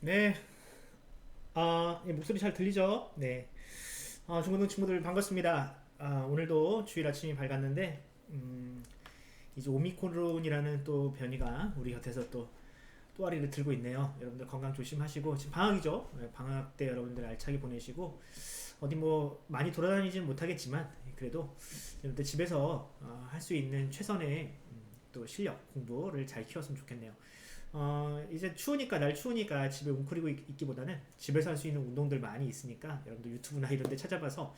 네, 예, 목소리 잘 들리죠? 네. 중고등 친구들 반갑습니다. 오늘도 주일 아침이 밝았는데, 이제 오미크론이라는 또 변이가 우리 곁에서 또 또아리를 들고 있네요. 여러분들 건강 조심하시고, 지금 방학이죠? 네, 방학 때 여러분들 알차게 보내시고, 어디 뭐 많이 돌아다니지는 못하겠지만, 그래도 여러분들 집에서 할 수 있는 최선의 또 실력 공부를 잘 키웠으면 좋겠네요. 이제 날 추우니까 집에 웅크리고 있기보다는 집에서 할 수 있는 운동들 많이 있으니까 여러분들 유튜브나 이런 데 찾아봐서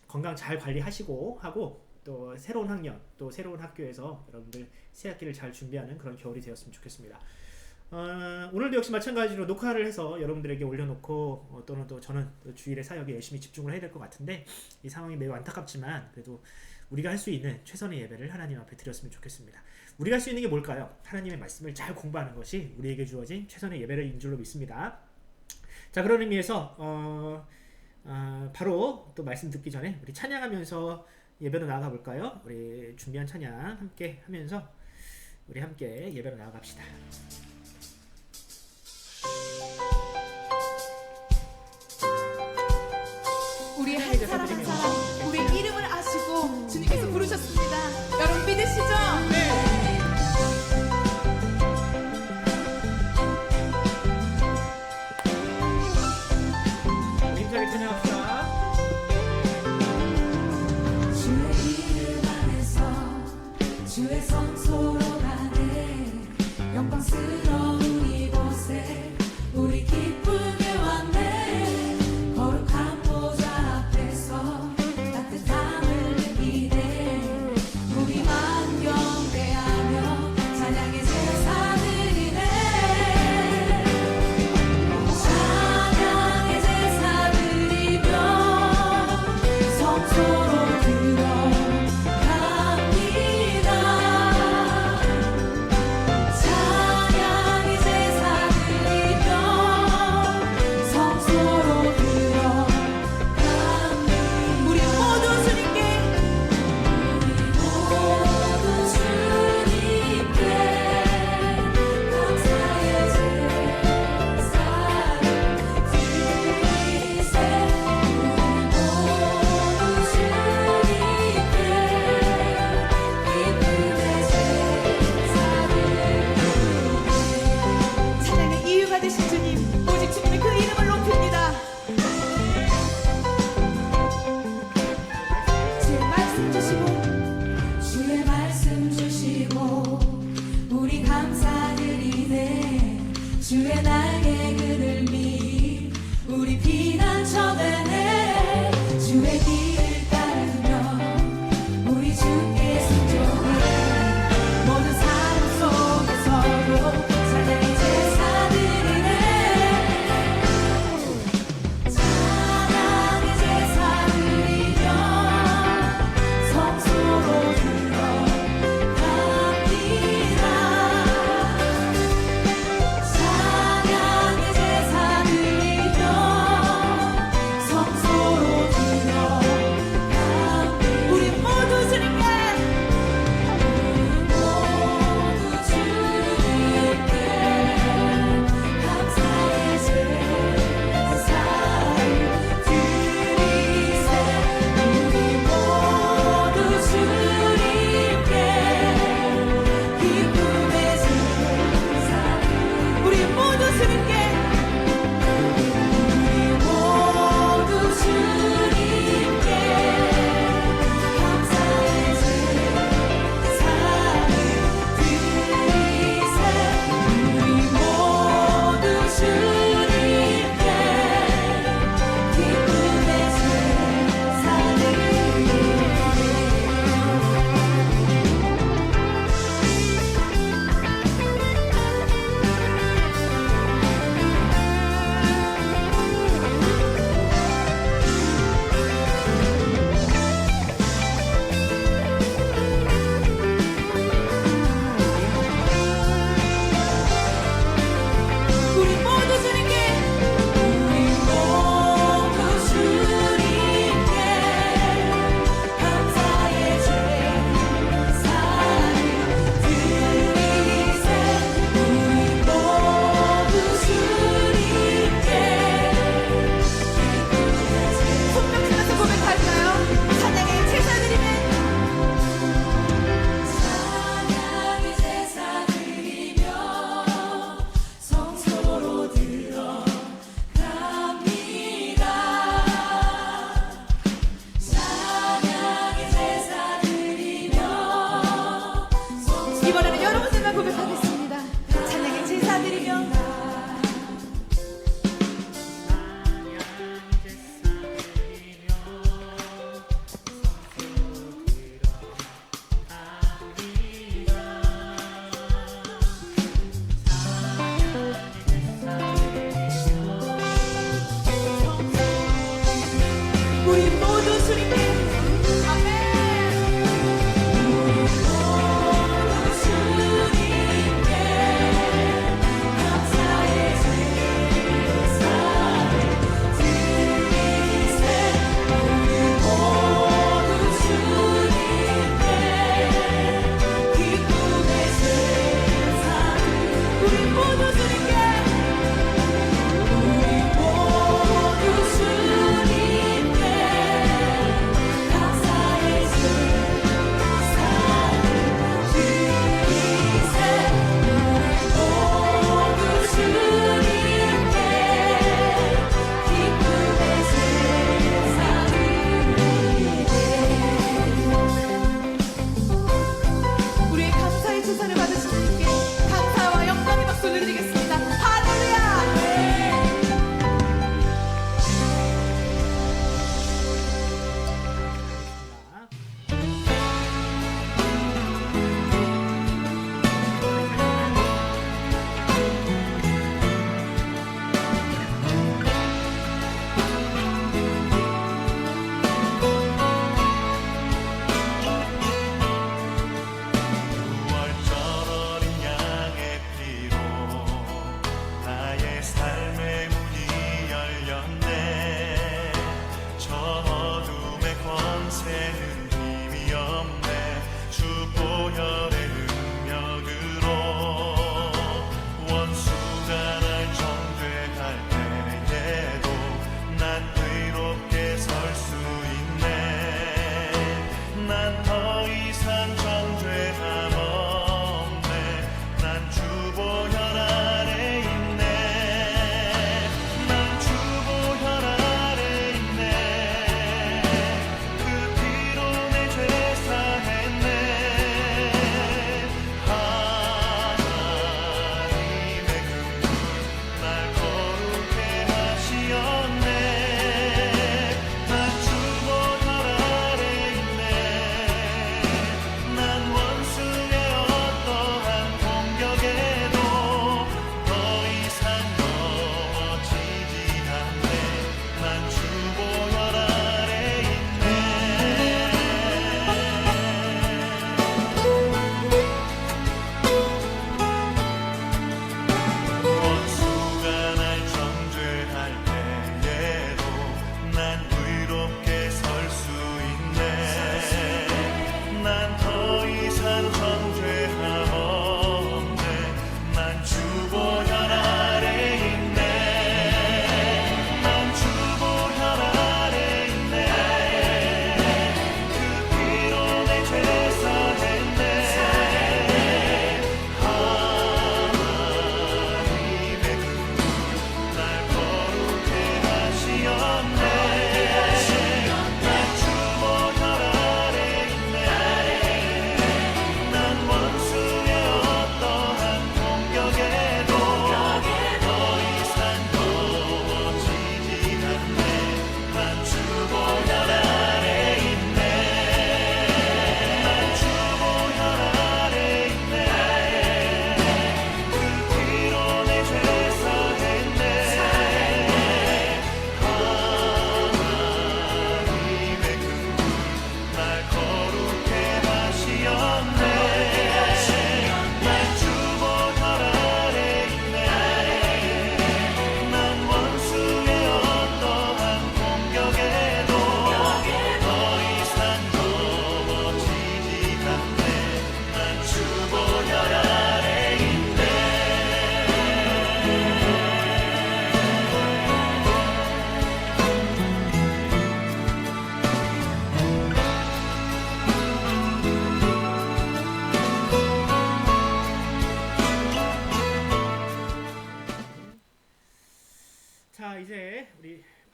건강 잘 관리하시고 하고 또 새로운 학년 또 새로운 학교에서 여러분들 새 학기를 잘 준비하는 그런 겨울이 되었으면 좋겠습니다. 오늘도 역시 마찬가지로 녹화를 해서 여러분들에게 올려놓고 또는 또 저는 또 주일에 사역에 열심히 집중을 해야 될 것 같은데 이 상황이 매우 안타깝지만 그래도 우리가 할 수 있는 최선의 예배를 하나님 앞에 드렸으면 좋겠습니다. 우리가 할 수 있는 게 뭘까요? 하나님의 말씀을 잘 공부하는 것이 우리에게 주어진 최선의 예배인 줄로 믿습니다. 자, 그런 의미에서 바로 또 말씀 듣기 전에 우리 찬양하면서 예배로 나아가 볼까요? 우리 준비한 찬양 함께 하면서 우리 함께 예배로 나아갑시다. 우리 한 사람 한 사람 우리 이름을 아시고 주님께서 부르셨습니다. 여러분 믿으시죠? 네. 힘차게 찬양합시다. 주의 이름 안에서 주의 성소로 가네 영광스러운 이곳에 우리 기쁘게 왔네 거룩한 보좌 앞에서 따뜻함을 느끼네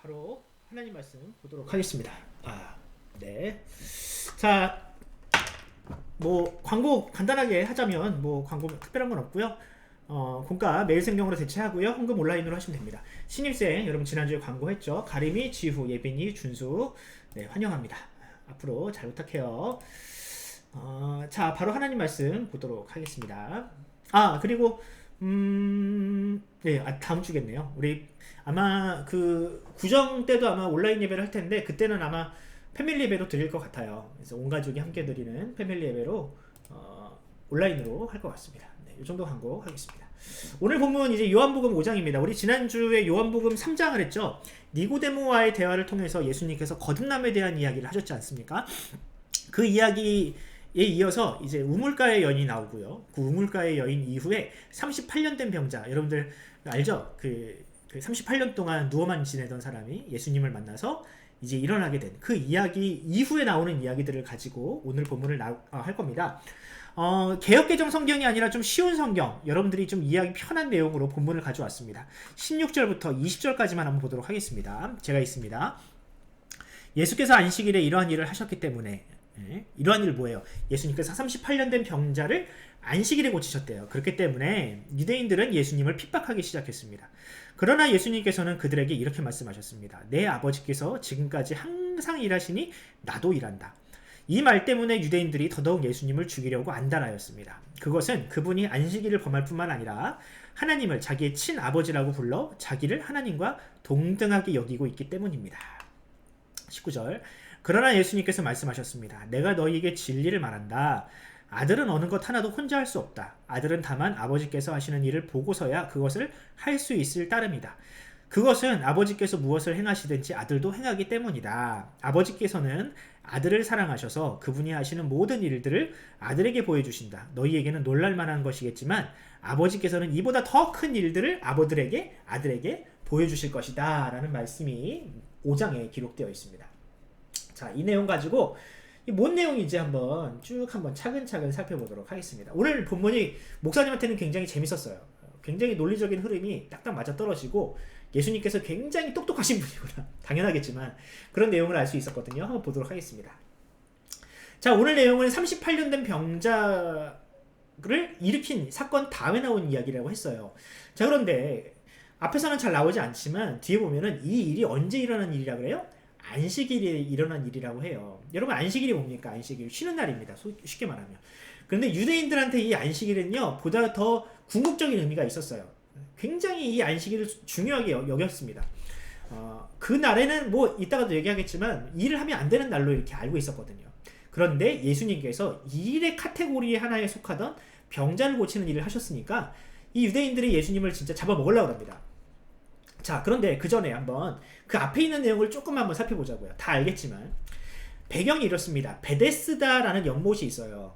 바로 하나님 말씀 보도록 하겠습니다. 네. 자, 뭐 광고 간단하게 하자면 뭐 광고 특별한 건 없고요. 공가 매일생명으로 대체하고요. 헌금 온라인으로 하시면 됩니다. 신입생 여러분 지난주에 광고했죠. 가림이, 지후, 예빈이, 준수 네 환영합니다. 앞으로 잘 부탁해요. 자 바로 하나님 말씀 보도록 하겠습니다. 그리고 네 다음 주겠네요. 우리 아마 그 구정 때도 아마 온라인 예배를 할 텐데 그때는 아마 패밀리 예배로 드릴 것 같아요. 그래서 온 가족이 함께 드리는 패밀리 예배로 온라인으로 할 것 같습니다. 네, 이 정도 광고하겠습니다. 오늘 본문 이제 요한복음 5장입니다. 우리 지난주에 요한복음 3장을 했죠. 니고데모와의 대화를 통해서 예수님께서 거듭남에 대한 이야기를 하셨지 않습니까? 그 이야기에 이어서 이제 우물가의 여인이 나오고요. 그 우물가의 여인 이후에 38년 된 병자, 여러분들 알죠? 그 38년 동안 누워만 지내던 사람이 예수님을 만나서 이제 일어나게 된 그 이야기 이후에 나오는 이야기들을 가지고 오늘 본문을 할 겁니다. 개역개정 성경이 아니라 좀 쉬운 성경, 여러분들이 좀 이해하기 편한 내용으로 본문을 가져왔습니다. 16절부터 20절까지만 한번 보도록 하겠습니다. 제가 있습니다. 예수께서 안식일에 이러한 일을 하셨기 때문에, 이러한 일 뭐예요? 예수님께서 38년 된 병자를 안식일에 고치셨대요. 그렇기 때문에 유대인들은 예수님을 핍박하기 시작했습니다. 그러나 예수님께서는 그들에게 이렇게 말씀하셨습니다. 내 아버지께서 지금까지 항상 일하시니 나도 일한다. 이 말 때문에 유대인들이 더더욱 예수님을 죽이려고 안달하였습니다. 그것은 그분이 안식일을 범할 뿐만 아니라 하나님을 자기의 친아버지라고 불러 자기를 하나님과 동등하게 여기고 있기 때문입니다. 19절 그러나 예수님께서 말씀하셨습니다. 내가 너희에게 진리를 말한다. 아들은 어느 것 하나도 혼자 할 수 없다. 아들은 다만 아버지께서 하시는 일을 보고서야 그것을 할 수 있을 따름이다. 그것은 아버지께서 무엇을 행하시든지 아들도 행하기 때문이다. 아버지께서는 아들을 사랑하셔서 그분이 하시는 모든 일들을 아들에게 보여주신다. 너희에게는 놀랄만한 것이겠지만 아버지께서는 이보다 더 큰 일들을 아들에게 보여주실 것이다. 라는 말씀이 5장에 기록되어 있습니다. 자, 이 내용 가지고 뭔 내용인지 한번 차근차근 살펴보도록 하겠습니다. 오늘 본문이 목사님한테는 굉장히 재밌었어요. 굉장히 논리적인 흐름이 딱딱 맞아떨어지고 예수님께서 굉장히 똑똑하신 분이구나. 당연하겠지만 그런 내용을 알 수 있었거든요. 한번 보도록 하겠습니다. 자, 오늘 내용은 38년 된 병자를 일으킨 사건 다음에 나온 이야기라고 했어요. 자, 그런데 앞에서는 잘 나오지 않지만 뒤에 보면은 이 일이 언제 일어난 일이라고 그래요? 안식일에 일어난 일이라고 해요. 여러분 안식일이 뭡니까? 안식일 쉬는 날입니다. 쉽게 말하면. 그런데 유대인들한테 이 안식일은요 보다 더 궁극적인 의미가 있었어요. 굉장히 이 안식일을 중요하게 여겼습니다. 그 날에는 뭐 이따가도 얘기하겠지만 일을 하면 안 되는 날로 이렇게 알고 있었거든요. 그런데 예수님께서 이 일의 카테고리 하나에 속하던 병자를 고치는 일을 하셨으니까 이 유대인들이 예수님을 진짜 잡아먹으려고 합니다. 자, 그런데 그 전에 한번 그 앞에 있는 내용을 조금 한번 살펴보자고요. 다 알겠지만 배경이 이렇습니다. 베데스다라는 연못이 있어요.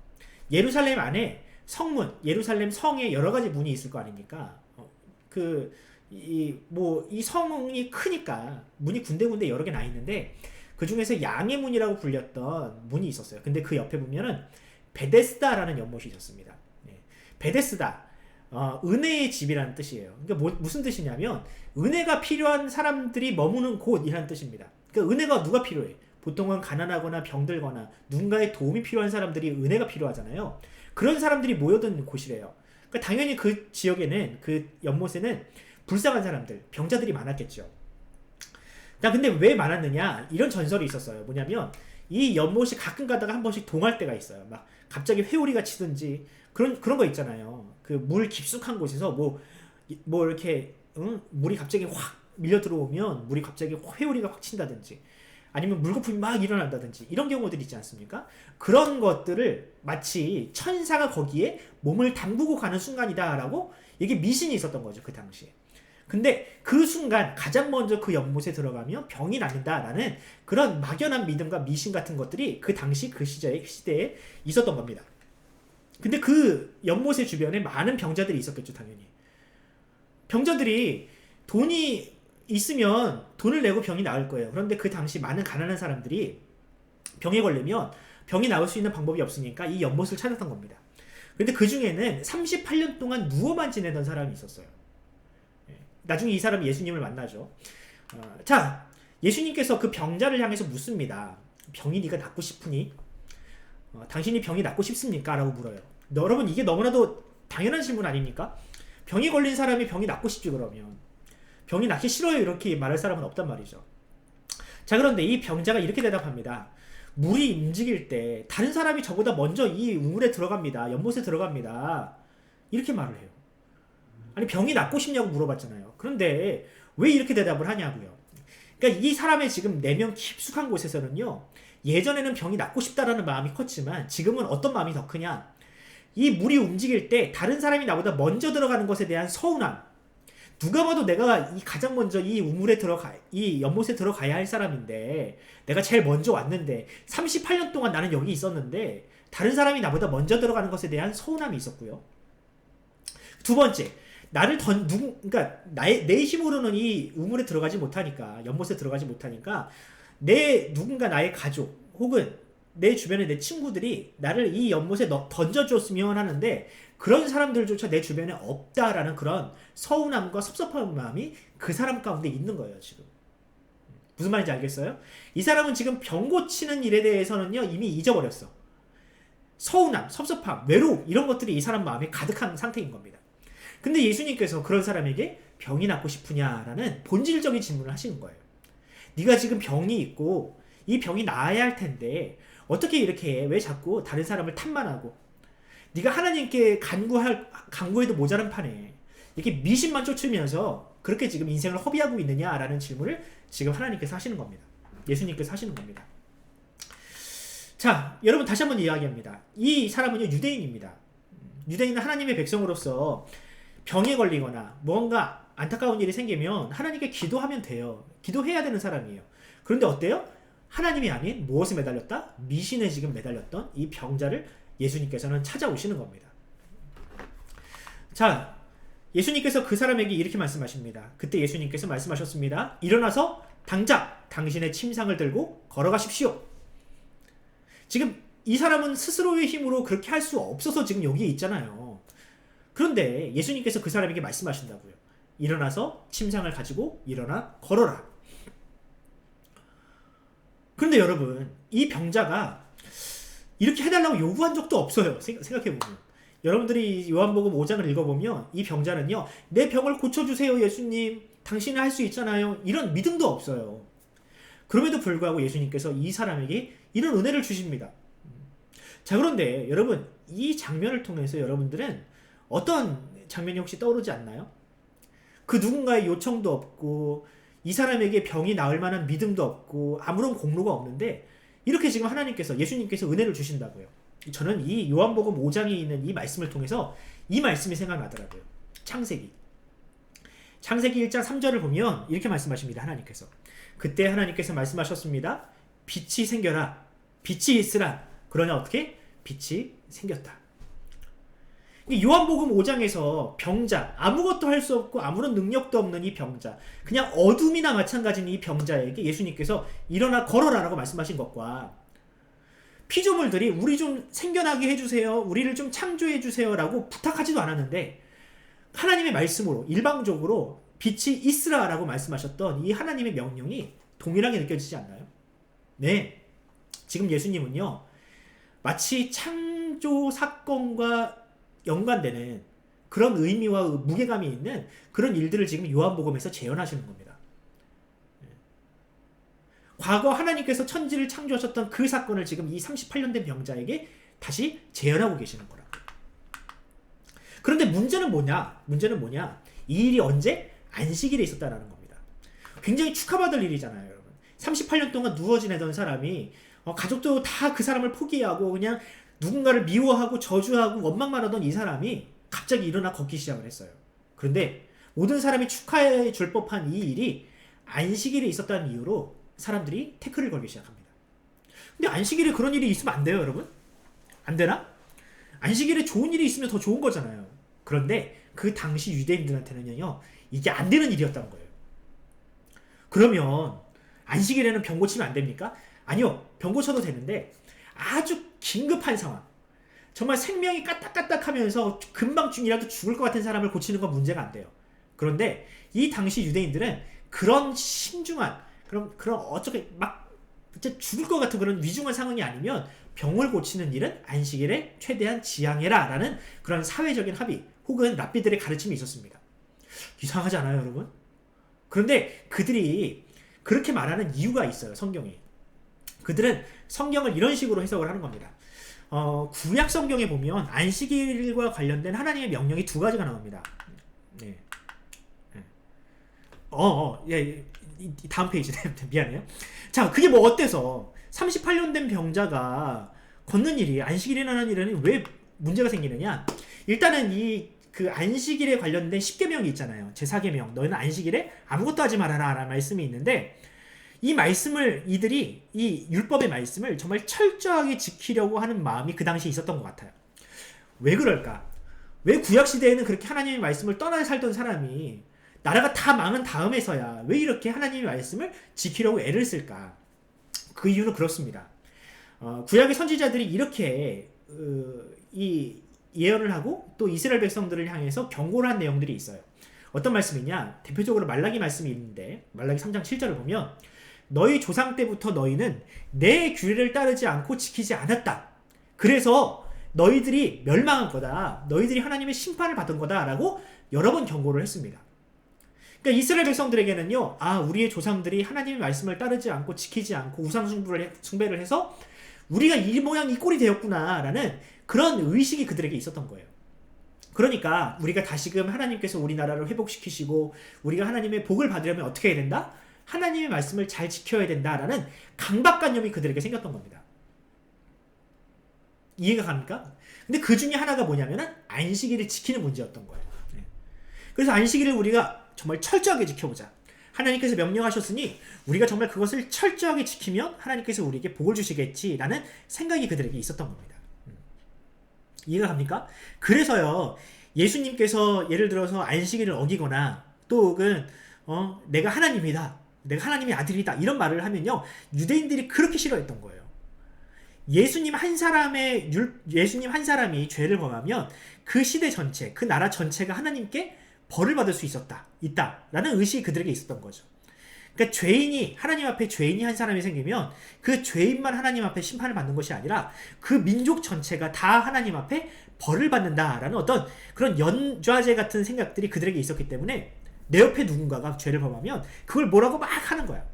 예루살렘 안에 성문, 예루살렘 성에 여러 가지 문이 있을 거 아닙니까? 이 성이 크니까 문이 군데군데 여러 개 나 있는데 그 중에서 양의 문이라고 불렸던 문이 있었어요. 근데 그 옆에 보면은 베데스다라는 연못이 있었습니다. 베데스다. 은혜의 집이라는 뜻이에요. 그러니까 무슨 뜻이냐면 은혜가 필요한 사람들이 머무는 곳이라는 뜻입니다. 그러니까 은혜가 누가 필요해? 보통은 가난하거나 병들거나 누군가의 도움이 필요한 사람들이 은혜가 필요하잖아요. 그런 사람들이 모여든 곳이래요. 그러니까 당연히 그 지역에는 그 연못에는 불쌍한 사람들, 병자들이 많았겠죠. 자, 근데 왜 많았느냐? 이런 전설이 있었어요. 뭐냐면 이 연못이 가끔 가다가 한 번씩 동할 때가 있어요. 막 갑자기 회오리가 치든지 그런 거 있잖아요. 그 물 깊숙한 곳에서 뭐 이렇게 물이 갑자기 확 밀려 들어오면 물이 갑자기 회오리가 확 친다든지 아니면 물거품이 막 일어난다든지 이런 경우들이 있지 않습니까? 그런 것들을 마치 천사가 거기에 몸을 담그고 가는 순간이다라고 이게 미신이 있었던 거죠. 그 당시에. 근데 그 순간 가장 먼저 그 연못에 들어가면 병이 낫는다라는 그런 막연한 믿음과 미신 같은 것들이 그 당시 그 시대에 있었던 겁니다. 근데 그 연못의 주변에 많은 병자들이 있었겠죠, 당연히. 병자들이 돈이 있으면 돈을 내고 병이 나을 거예요. 그런데 그 당시 많은 가난한 사람들이 병에 걸리면 병이 나을 수 있는 방법이 없으니까 이 연못을 찾았던 겁니다. 그런데 그 중에는 38년 동안 누워만 지내던 사람이 있었어요. 나중에 이 사람이 예수님을 만나죠. 자, 예수님께서 그 병자를 향해서 묻습니다. 병이 네가 낫고 싶으니? 당신이 병이 낫고 싶습니까? 라고 물어요. 여러분, 이게 너무나도 당연한 질문 아닙니까? 병이 걸린 사람이 병이 낫고 싶지 그러면. 병이 낫기 싫어요 이렇게 말할 사람은 없단 말이죠. 자, 그런데 이 병자가 이렇게 대답합니다. 물이 움직일 때 다른 사람이 저보다 먼저 이 우물에 들어갑니다. 연못에 들어갑니다. 이렇게 말을 해요. 아니, 병이 낫고 싶냐고 물어봤잖아요. 그런데 왜 이렇게 대답을 하냐고요. 그러니까 이 사람의 지금 내면 깊숙한 곳에서는요, 예전에는 병이 낫고 싶다라는 마음이 컸지만 지금은 어떤 마음이 더 크냐, 이 물이 움직일 때 다른 사람이 나보다 먼저 들어가는 것에 대한 서운함. 누가 봐도 내가 가장 먼저 이 우물에 이 연못에 들어가야 할 사람인데, 내가 제일 먼저 왔는데 38년 동안 나는 여기 있었는데 다른 사람이 나보다 먼저 들어가는 것에 대한 서운함이 있었고요. 두 번째, 그러니까 내 힘으로는 이 우물에 들어가지 못하니까, 연못에 들어가지 못하니까 누군가 나의 가족 혹은 내 주변의 내 친구들이 나를 이 연못에 던져줬으면 하는데 그런 사람들조차 내 주변에 없다라는 그런 서운함과 섭섭한 마음이 그 사람 가운데 있는 거예요, 지금. 무슨 말인지 알겠어요? 이 사람은 지금 병 고치는 일에 대해서는요, 이미 잊어버렸어. 서운함, 섭섭함, 외로움, 이런 것들이 이 사람 마음에 가득한 상태인 겁니다. 근데 예수님께서 그런 사람에게 병이 낫고 싶으냐라는 본질적인 질문을 하시는 거예요. 네가 지금 병이 있고 이 병이 나아야 할 텐데 어떻게 이렇게 해? 왜 자꾸 다른 사람을 탓만하고 네가 하나님께 간구해도 모자란 판에 이렇게 미신만 쫓으면서 그렇게 지금 인생을 허비하고 있느냐라는 질문을 지금 하나님께서 하시는 겁니다. 예수님께서 하시는 겁니다. 자, 여러분 다시 한번 이야기합니다. 이 사람은요, 유대인입니다. 유대인은 하나님의 백성으로서 병에 걸리거나 뭔가 안타까운 일이 생기면 하나님께 기도하면 돼요. 기도해야 되는 사람이에요. 그런데 어때요? 하나님이 아닌 무엇에 매달렸다? 미신에 지금 매달렸던 이 병자를 예수님께서는 찾아오시는 겁니다. 자, 예수님께서 그 사람에게 이렇게 말씀하십니다. 그때 예수님께서 말씀하셨습니다. 일어나서 당장 당신의 침상을 들고 걸어가십시오. 지금 이 사람은 스스로의 힘으로 그렇게 할 수 없어서 지금 여기에 있잖아요. 그런데 예수님께서 그 사람에게 말씀하신다고요. 일어나서 침상을 가지고 일어나 걸어라. 그런데 여러분, 이 병자가 이렇게 해달라고 요구한 적도 없어요. 생각해보면. 여러분들이 요한복음 5장을 읽어보면 이 병자는요, 내 병을 고쳐주세요 예수님, 당신은 할 수 있잖아요, 이런 믿음도 없어요. 그럼에도 불구하고 예수님께서 이 사람에게 이런 은혜를 주십니다. 자, 그런데 여러분, 이 장면을 통해서 여러분들은 어떤 장면이 혹시 떠오르지 않나요? 그 누군가의 요청도 없고 이 사람에게 병이 나을 만한 믿음도 없고 아무런 공로가 없는데 이렇게 지금 하나님께서, 예수님께서 은혜를 주신다고요. 저는 이 요한복음 5장에 있는 이 말씀을 통해서 이 말씀이 생각나더라고요. 창세기 1장 3절을 보면 이렇게 말씀하십니다. 하나님께서. 그때 하나님께서 말씀하셨습니다. 빛이 생겨라. 빛이 있으라. 그러나 어떻게? 빛이 생겼다. 요한복음 5장에서 병자, 아무것도 할 수 없고 아무런 능력도 없는 이 병자, 그냥 어둠이나 마찬가지인 이 병자에게 예수님께서 일어나 걸어라 라고 말씀하신 것과 피조물들이 우리 좀 생겨나게 해주세요, 우리를 좀 창조해주세요 라고 부탁하지도 않았는데 하나님의 말씀으로 일방적으로 빛이 있으라 라고 말씀하셨던 이 하나님의 명령이 동일하게 느껴지지 않나요? 네, 지금 예수님은요, 마치 창조 사건과 연관되는 그런 의미와 무게감이 있는 그런 일들을 지금 요한복음에서 재현하시는 겁니다. 과거 하나님께서 천지를 창조하셨던 그 사건을 지금 이 38년 된 병자에게 다시 재현하고 계시는 거라. 그런데 문제는 뭐냐? 이 일이 언제? 안식일에 있었다라는 겁니다. 굉장히 축하받을 일이잖아요, 여러분. 38년 동안 누워 지내던 사람이 가족도 다 그 사람을 포기하고 그냥 누군가를 미워하고 저주하고 원망만 하던 이 사람이 갑자기 일어나 걷기 시작을 했어요. 그런데 모든 사람이 축하해 줄 법한 이 일이 안식일에 있었다는 이유로 사람들이 태클을 걸기 시작합니다. 근데 안식일에 그런 일이 있으면 안 돼요, 여러분? 안 되나? 안식일에 좋은 일이 있으면 더 좋은 거잖아요. 그런데 그 당시 유대인들한테는요, 이게 안 되는 일이었다는 거예요. 그러면 안식일에는 병 고치면 안 됩니까? 아니요, 병 고쳐도 되는데 아주 긴급한 상황, 정말 생명이 까딱까딱하면서 금방 중이라도 죽을 것 같은 사람을 고치는 건 문제가 안 돼요. 그런데 이 당시 유대인들은 그런 신중한, 그런 어떻게 막 진짜 죽을 것 같은 그런 위중한 상황이 아니면 병을 고치는 일은 안식일에 최대한 지양해라라는 그런 사회적인 합의 혹은 랍비들의 가르침이 있었습니다. 이상하지 않아요, 여러분? 그런데 그들이 그렇게 말하는 이유가 있어요, 성경이. 그들은 성경을 이런 식으로 해석을 하는 겁니다. 구약 성경에 보면 안식일과 관련된 하나님의 명령이 두 가지가 나옵니다. 네. 예, 다음 페이지. 미안해요. 자, 그게 뭐 어때서 38년 된 병자가 걷는 일이 안식일이라는 일은 왜 문제가 생기느냐? 일단은 그 안식일에 관련된 10계명이 있잖아요. 제4계명. 너희는 안식일에 아무것도 하지 말아라 라는 말씀이 있는데 이 말씀을 이들이 이 율법의 말씀을 정말 철저하게 지키려고 하는 마음이 그 당시에 있었던 것 같아요. 왜 그럴까? 왜 구약시대에는 그렇게 하나님의 말씀을 떠나 살던 사람이 나라가 다 망한 다음에서야 왜 이렇게 하나님의 말씀을 지키려고 애를 쓸까? 그 이유는 그렇습니다. 구약의 선지자들이 이렇게 이 예언을 하고 또 이스라엘 백성들을 향해서 경고를 한 내용들이 있어요. 어떤 말씀이냐? 대표적으로 말라기 말씀이 있는데 말라기 3장 7절을 보면 너희 조상 때부터 너희는 내 규례를 따르지 않고 지키지 않았다. 그래서 너희들이 멸망한 거다. 너희들이 하나님의 심판을 받은 거다라고 여러 번 경고를 했습니다. 그러니까 이스라엘 백성들에게는요, 우리의 조상들이 하나님의 말씀을 따르지 않고 지키지 않고 우상 숭배를 해서 우리가 이 모양 이 꼴이 되었구나라는 그런 의식이 그들에게 있었던 거예요. 그러니까 우리가 다시금 하나님께서 우리나라를 회복시키시고 우리가 하나님의 복을 받으려면 어떻게 해야 된다? 하나님의 말씀을 잘 지켜야 된다라는 강박관념이 그들에게 생겼던 겁니다. 이해가 갑니까? 근데 그 중에 하나가 뭐냐면은 안식일을 지키는 문제였던 거예요. 그래서 안식일을 우리가 정말 철저하게 지켜보자. 하나님께서 명령하셨으니 우리가 정말 그것을 철저하게 지키면 하나님께서 우리에게 복을 주시겠지라는 생각이 그들에게 있었던 겁니다. 이해가 갑니까? 그래서요, 예수님께서 예를 들어서 안식일을 어기거나 또 혹은 내가 하나님이다, 내가 하나님의 아들이다 이런 말을 하면요, 유대인들이 그렇게 싫어했던 거예요. 예수님 한 사람이 죄를 범하면 그 시대 전체, 그 나라 전체가 하나님께 벌을 받을 수 있다라는 의식이 그들에게 있었던 거죠. 그러니까 하나님 앞에 죄인이 한 사람이 생기면 그 죄인만 하나님 앞에 심판을 받는 것이 아니라 그 민족 전체가 다 하나님 앞에 벌을 받는다라는 어떤 그런 연좌제 같은 생각들이 그들에게 있었기 때문에 내 옆에 누군가가 죄를 범하면 그걸 뭐라고 막 하는 거야.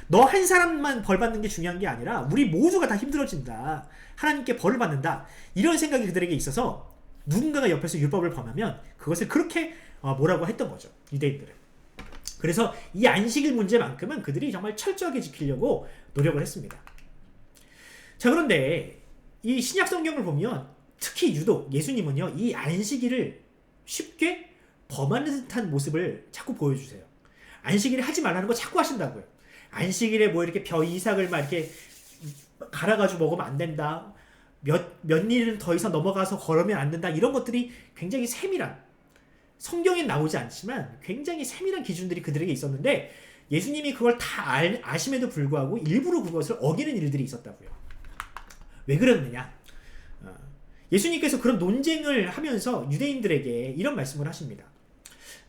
너 한 사람만 벌 받는 게 중요한 게 아니라 우리 모두가 다 힘들어진다. 하나님께 벌을 받는다. 이런 생각이 그들에게 있어서 누군가가 옆에서 율법을 범하면 그것을 그렇게 뭐라고 했던 거죠. 유대인들은. 그래서 이 안식일 문제만큼은 그들이 정말 철저하게 지키려고 노력을 했습니다. 자, 그런데 이 신약 성경을 보면 특히 유독 예수님은요, 이 안식일을 쉽게 범하는 듯한 모습을 자꾸 보여주세요. 안식일을 하지 말라는 거 자꾸 하신다고요. 안식일에 뭐 이렇게 벼 이삭을 막 이렇게 갈아가지고 먹으면 안 된다. 몇 일은 더 이상 넘어가서 걸으면 안 된다. 이런 것들이 굉장히 세밀한, 성경에 나오지 않지만 굉장히 세밀한 기준들이 그들에게 있었는데 예수님이 그걸 다 아심에도 불구하고 일부러 그것을 어기는 일들이 있었다고요. 왜 그러느냐? 예수님께서 그런 논쟁을 하면서 유대인들에게 이런 말씀을 하십니다.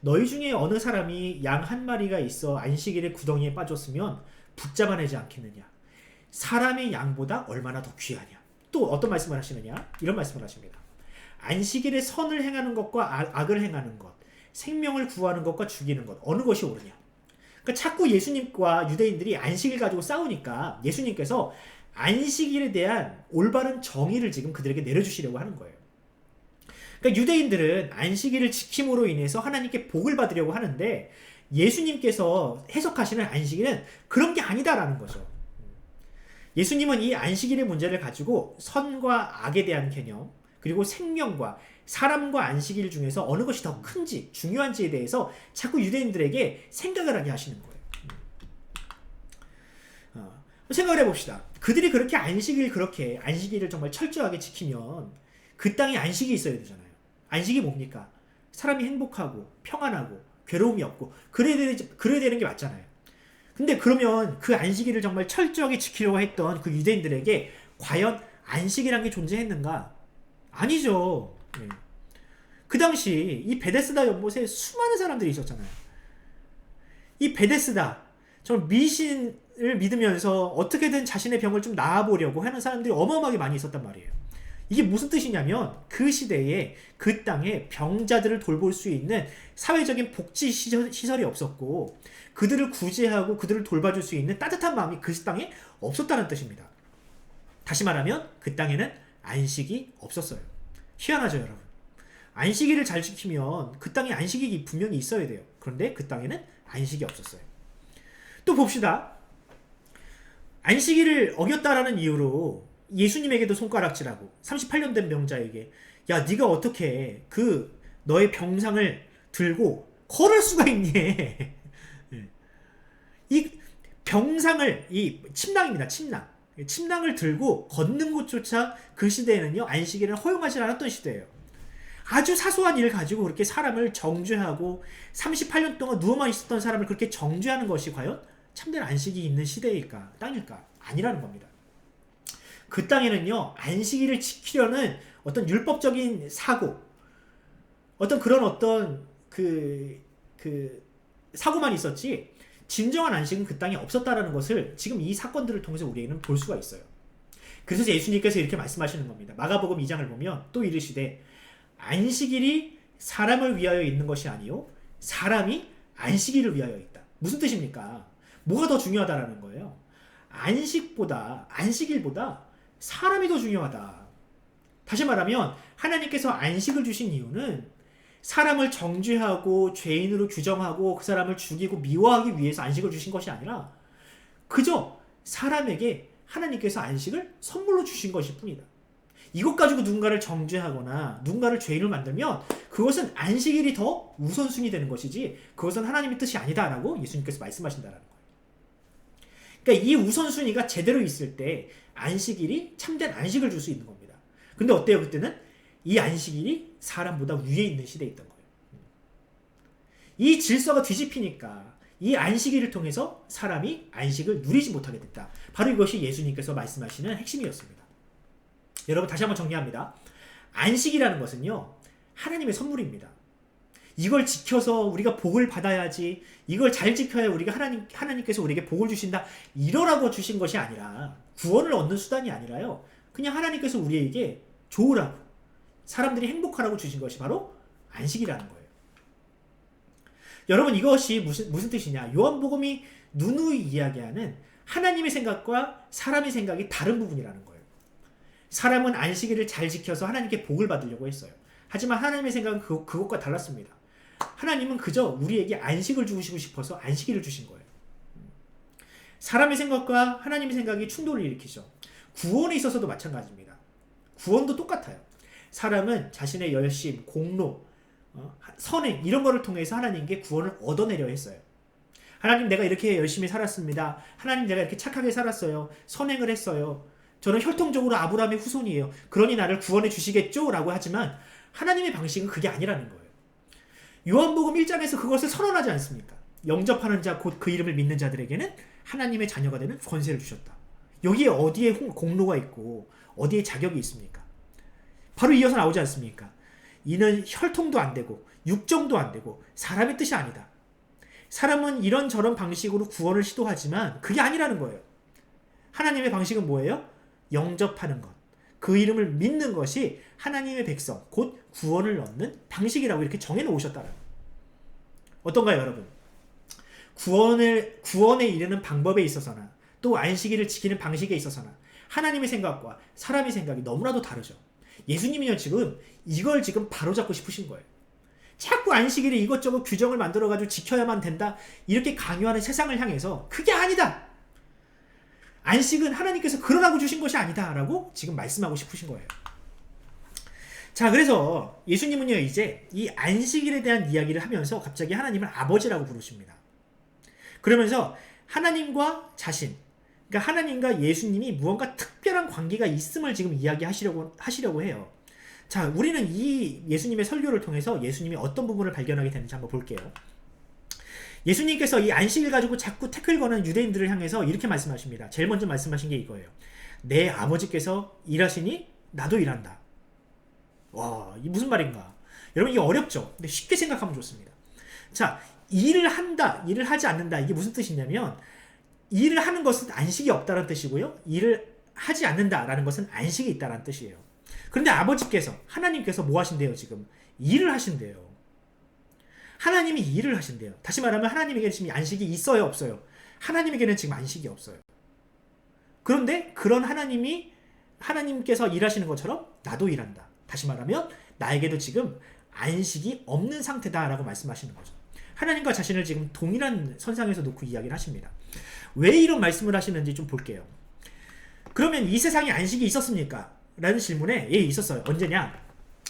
너희 중에 어느 사람이 양 한 마리가 있어 안식일에 구덩이에 빠졌으면 붙잡아내지 않겠느냐? 사람의 양보다 얼마나 더 귀하냐? 또 어떤 말씀을 하시느냐? 이런 말씀을 하십니다. 안식일에 선을 행하는 것과 악을 행하는 것, 생명을 구하는 것과 죽이는 것, 어느 것이 옳으냐? 그러니까 자꾸 예수님과 유대인들이 안식일 가지고 싸우니까 예수님께서 안식일에 대한 올바른 정의를 지금 그들에게 내려주시려고 하는 거예요. 그러니까 유대인들은 안식일을 지킴으로 인해서 하나님께 복을 받으려고 하는데 예수님께서 해석하시는 안식일은 그런 게 아니다라는 거죠. 예수님은 이 안식일의 문제를 가지고 선과 악에 대한 개념, 그리고 생명과 사람과 안식일 중에서 어느 것이 더 큰지, 중요한지에 대해서 자꾸 유대인들에게 생각을 하게 하시는 거예요. 생각을 해봅시다. 그들이 그렇게 안식일을 정말 철저하게 지키면 그 땅에 안식이 있어야 되잖아요. 안식이 뭡니까? 사람이 행복하고 평안하고 괴로움이 없고 그래야 되는 게 맞잖아요. 근데 그러면 그 안식일을 정말 철저하게 지키려고 했던 그 유대인들에게 과연 안식이란 게 존재했는가? 아니죠. 네. 그 당시 이 베데스다 연못에 수많은 사람들이 있었잖아요. 이 베데스다, 정말 미신을 믿으면서 어떻게든 자신의 병을 좀 나아보려고 하는 사람들이 어마어마하게 많이 있었단 말이에요. 이게 무슨 뜻이냐면 그 시대에 그 땅에 병자들을 돌볼 수 있는 사회적인 복지 시설이 없었고 그들을 구제하고 그들을 돌봐줄 수 있는 따뜻한 마음이 그 땅에 없었다는 뜻입니다. 다시 말하면 그 땅에는 안식이 없었어요. 희한하죠, 여러분. 안식일을 잘 지키면 그 땅에 안식이 분명히 있어야 돼요. 그런데 그 땅에는 안식이 없었어요. 또 봅시다. 안식일을 어겼다라는 이유로 예수님에게도 손가락질하고 38년 된 병자에게 야 네가 어떻게 그 너의 병상을 들고 걸을 수가 있니? 이 병상을 이 침낭입니다. 침낭을 들고 걷는 것조차 그 시대에는요 안식일을 허용하지 않았던 시대예요. 아주 사소한 일을 가지고 그렇게 사람을 정죄하고 38년 동안 누워만 있었던 사람을 그렇게 정죄하는 것이 과연 참된 안식이 있는 시대일까 땅일까? 아니라는 겁니다. 그 땅에는요 안식일을 지키려는 어떤 율법적인 사고 어떤 그런 어떤 그 사고만 있었지 진정한 안식은 그 땅에 없었다라는 것을 지금 이 사건들을 통해서 우리에게는 볼 수가 있어요. 그래서 예수님께서 이렇게 말씀하시는 겁니다. 마가복음 2장을 보면 또 이르시되 안식일이 사람을 위하여 있는 것이 아니요 사람이 안식일을 위하여 있다. 무슨 뜻입니까? 뭐가 더 중요하다라는 거예요. 안식일보다 사람이 더 중요하다. 다시 말하면 하나님께서 안식을 주신 이유는 사람을 정죄하고 죄인으로 규정하고 그 사람을 죽이고 미워하기 위해서 안식을 주신 것이 아니라 그저 사람에게 하나님께서 안식을 선물로 주신 것일 뿐이다. 이것 가지고 누군가를 정죄하거나 누군가를 죄인을 만들면 그것은 안식일이 더 우선순위 되는 것이지 그것은 하나님의 뜻이 아니다라고 예수님께서 말씀하신다라는 거예요. 그러니까 이 우선순위가 제대로 있을 때 안식일이 참된 안식을 줄 수 있는 겁니다. 근데 어때요? 그때는 이 안식일이 사람보다 위에 있는 시대에 있던 거예요. 이 질서가 뒤집히니까 이 안식일을 통해서 사람이 안식을 누리지 못하게 됐다. 바로 이것이 예수님께서 말씀하시는 핵심이었습니다. 여러분 다시 한번 정리합니다. 안식이라는 것은요 하나님의 선물입니다. 이걸 지켜서 우리가 복을 받아야지 이걸 잘 지켜야 우리가 하나님께서 우리에게 복을 주신다 이러라고 주신 것이 아니라 구원을 얻는 수단이 아니라요 그냥 하나님께서 우리에게 좋으라고 사람들이 행복하라고 주신 것이 바로 안식이라는 거예요. 여러분 이것이 무슨 뜻이냐? 요한복음이 누누이 이야기하는 하나님의 생각과 사람의 생각이 다른 부분이라는 거예요. 사람은 안식일을 잘 지켜서 하나님께 복을 받으려고 했어요. 하지만 하나님의 생각은 그것과 달랐습니다. 하나님은 그저 우리에게 안식을 주시고 싶어서 안식일을 주신 거예요. 사람의 생각과 하나님의 생각이 충돌을 일으키죠. 구원에 있어서도 마찬가지입니다. 구원도 똑같아요. 사람은 자신의 열심, 공로, 선행 이런 거를 통해서 하나님께 구원을 얻어내려 했어요. 하나님 내가 이렇게 열심히 살았습니다. 하나님 내가 이렇게 착하게 살았어요. 선행을 했어요. 저는 혈통적으로 아브라함의 후손이에요. 그러니 나를 구원해 주시겠죠? 라고 하지만 하나님의 방식은 그게 아니라는 거예요. 요한복음 1장에서 그것을 선언하지 않습니까? 영접하는 자 곧 그 이름을 믿는 자들에게는 하나님의 자녀가 되는 권세를 주셨다. 여기에 어디에 공로가 있고 어디에 자격이 있습니까? 바로 이어서 나오지 않습니까? 이는 혈통도 안 되고 육정도 안 되고 사람의 뜻이 아니다. 사람은 이런저런 방식으로 구원을 시도하지만 그게 아니라는 거예요. 하나님의 방식은 뭐예요? 영접하는 것. 그 이름을 믿는 것이 하나님의 백성, 곧 구원을 얻는 방식이라고 이렇게 정해놓으셨다는 거예요. 어떤가요, 여러분? 구원에 이르는 방법에 있어서나 또 안식일을 지키는 방식에 있어서나 하나님의 생각과 사람의 생각이 너무나도 다르죠. 예수님이요 지금 이걸 바로잡고 싶으신 거예요. 자꾸 안식일에 이것저것 규정을 만들어가지고 지켜야만 된다 이렇게 강요하는 세상을 향해서 그게 아니다. 안식은 하나님께서 그러라고 주신 것이 아니다 라고 지금 말씀하고 싶으신 거예요. 자 그래서 예수님은요 이제 이 안식일에 대한 이야기를 하면서 갑자기 하나님을 아버지라고 부르십니다. 그러면서 하나님과 자신 그러니까 하나님과 예수님이 무언가 특별한 관계가 있음을 지금 이야기하시려고 해요. 자, 우리는 이 예수님의 설교를 통해서 예수님이 어떤 부분을 발견하게 되는지 한번 볼게요. 예수님께서 이 안식일 가지고 자꾸 태클 거는 유대인들을 향해서 이렇게 말씀하십니다. 제일 먼저 말씀하신 게 이거예요. 내 아버지께서 일하시니 나도 일한다. 와, 이 무슨 말인가? 여러분 이게 어렵죠? 근데 쉽게 생각하면 좋습니다. 자, 일을 한다, 일을 하지 않는다. 이게 무슨 뜻이냐면 일을 하는 것은 안식이 없다는 뜻이고요. 일을 하지 않는다라는 것은 안식이 있다는 뜻이에요. 그런데 아버지께서 하나님께서 뭐 하신대요? 지금 일을 하신대요. 하나님이 일을 하신대요. 다시 말하면 하나님에게는 지금 안식이 있어요, 없어요? 하나님에게는 지금 안식이 없어요. 그런데 그런 하나님께서 일하시는 것처럼 나도 일한다. 다시 말하면 나에게도 지금 안식이 없는 상태다라고 말씀하시는 거죠. 하나님과 자신을 지금 동일한 선상에서 놓고 이야기를 하십니다. 왜 이런 말씀을 하시는지 좀 볼게요. 그러면 이 세상에 안식이 있었습니까? 라는 질문에 예, 있었어요. 언제냐?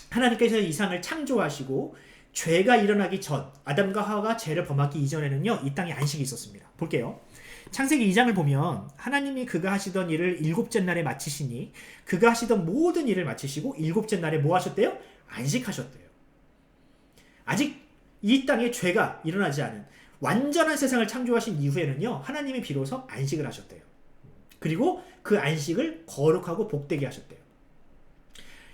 하나님께서 이 세상을 창조하시고 죄가 일어나기 전 아담과 하와가 죄를 범하기 이전에는요, 이 땅에 안식이 있었습니다. 볼게요. 창세기 2장을 보면 하나님이 그가 하시던 일을 7째 날에 마치시니 그가 하시던 모든 일을 마치시고 7째 날에 뭐 하셨대요? 안식하셨대요. 아직 이 땅에 죄가 일어나지 않은 완전한 세상을 창조하신 이후에는요, 하나님이 비로소 안식을 하셨대요. 그리고 그 안식을 거룩하고 복되게 하셨대요.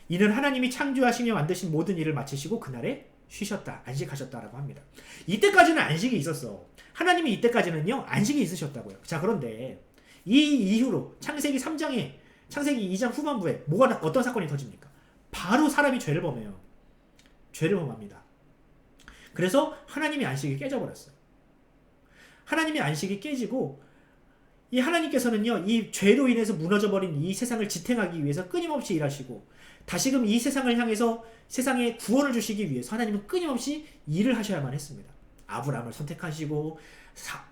이는 하나님이 창조하시며 만드신 모든 일을 마치시고 그날에 쉬셨다, 안식하셨다라고 합니다. 이때까지는 안식이 있었어. 하나님이 이때까지는요, 안식이 있으셨다고요. 자, 그런데 이 이후로 창세기 2장 후반부에 어떤 사건이 터집니까? 바로 사람이 죄를 범해요. 죄를 범합니다. 그래서 하나님의 안식이 깨져버렸어요. 하나님의 안식이 깨지고 이 하나님께서는요, 이 죄로 인해서 무너져버린 이 세상을 지탱하기 위해서 끊임없이 일하시고 다시금 이 세상을 향해서 세상에 구원을 주시기 위해서 하나님은 끊임없이 일을 하셔야만 했습니다. 아브라함을 선택하시고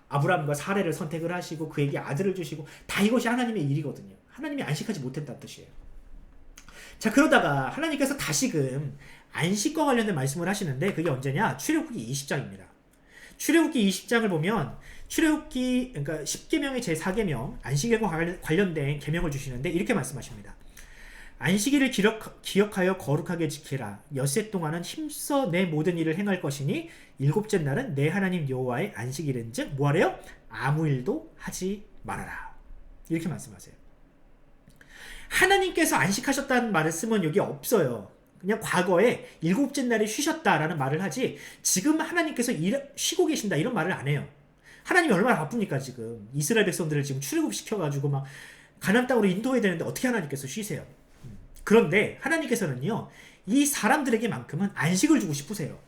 아브라함과 사레를 선택을 하시고 그에게 아들을 주시고 다 이것이 하나님의 일이거든요. 하나님이 안식하지 못했다는 뜻이에요. 자, 그러다가 하나님께서 다시금 안식과 관련된 말씀을 하시는데 그게 언제냐? 출애굽기 20장입니다. 출애굽기 20장을 보면 그러니까 10계명의 제4계명 안식일과 관련된 계명을 주시는데 이렇게 말씀하십니다. 안식일을 기억하여 거룩하게 지키라. 엿새 동안은 힘써 내 모든 일을 행할 것이니 7째 날은 내 하나님 여호와의 안식일인즉 뭐하래요? 아무 일도 하지 말아라. 이렇게 말씀하세요. 하나님께서 안식하셨다는 말을 쓰면 여기 없어요. 그냥 과거에 7째 날에 쉬셨다라는 말을 하지 지금 하나님께서 쉬고 계신다 이런 말을 안 해요. 하나님이 얼마나 바쁩니까 지금. 이스라엘 백성들을 지금 출애굽시켜가지고 막 가나안 땅으로 인도해야 되는데 어떻게 하나님께서 쉬세요. 그런데 하나님께서는요, 이 사람들에게만큼은 안식을 주고 싶으세요.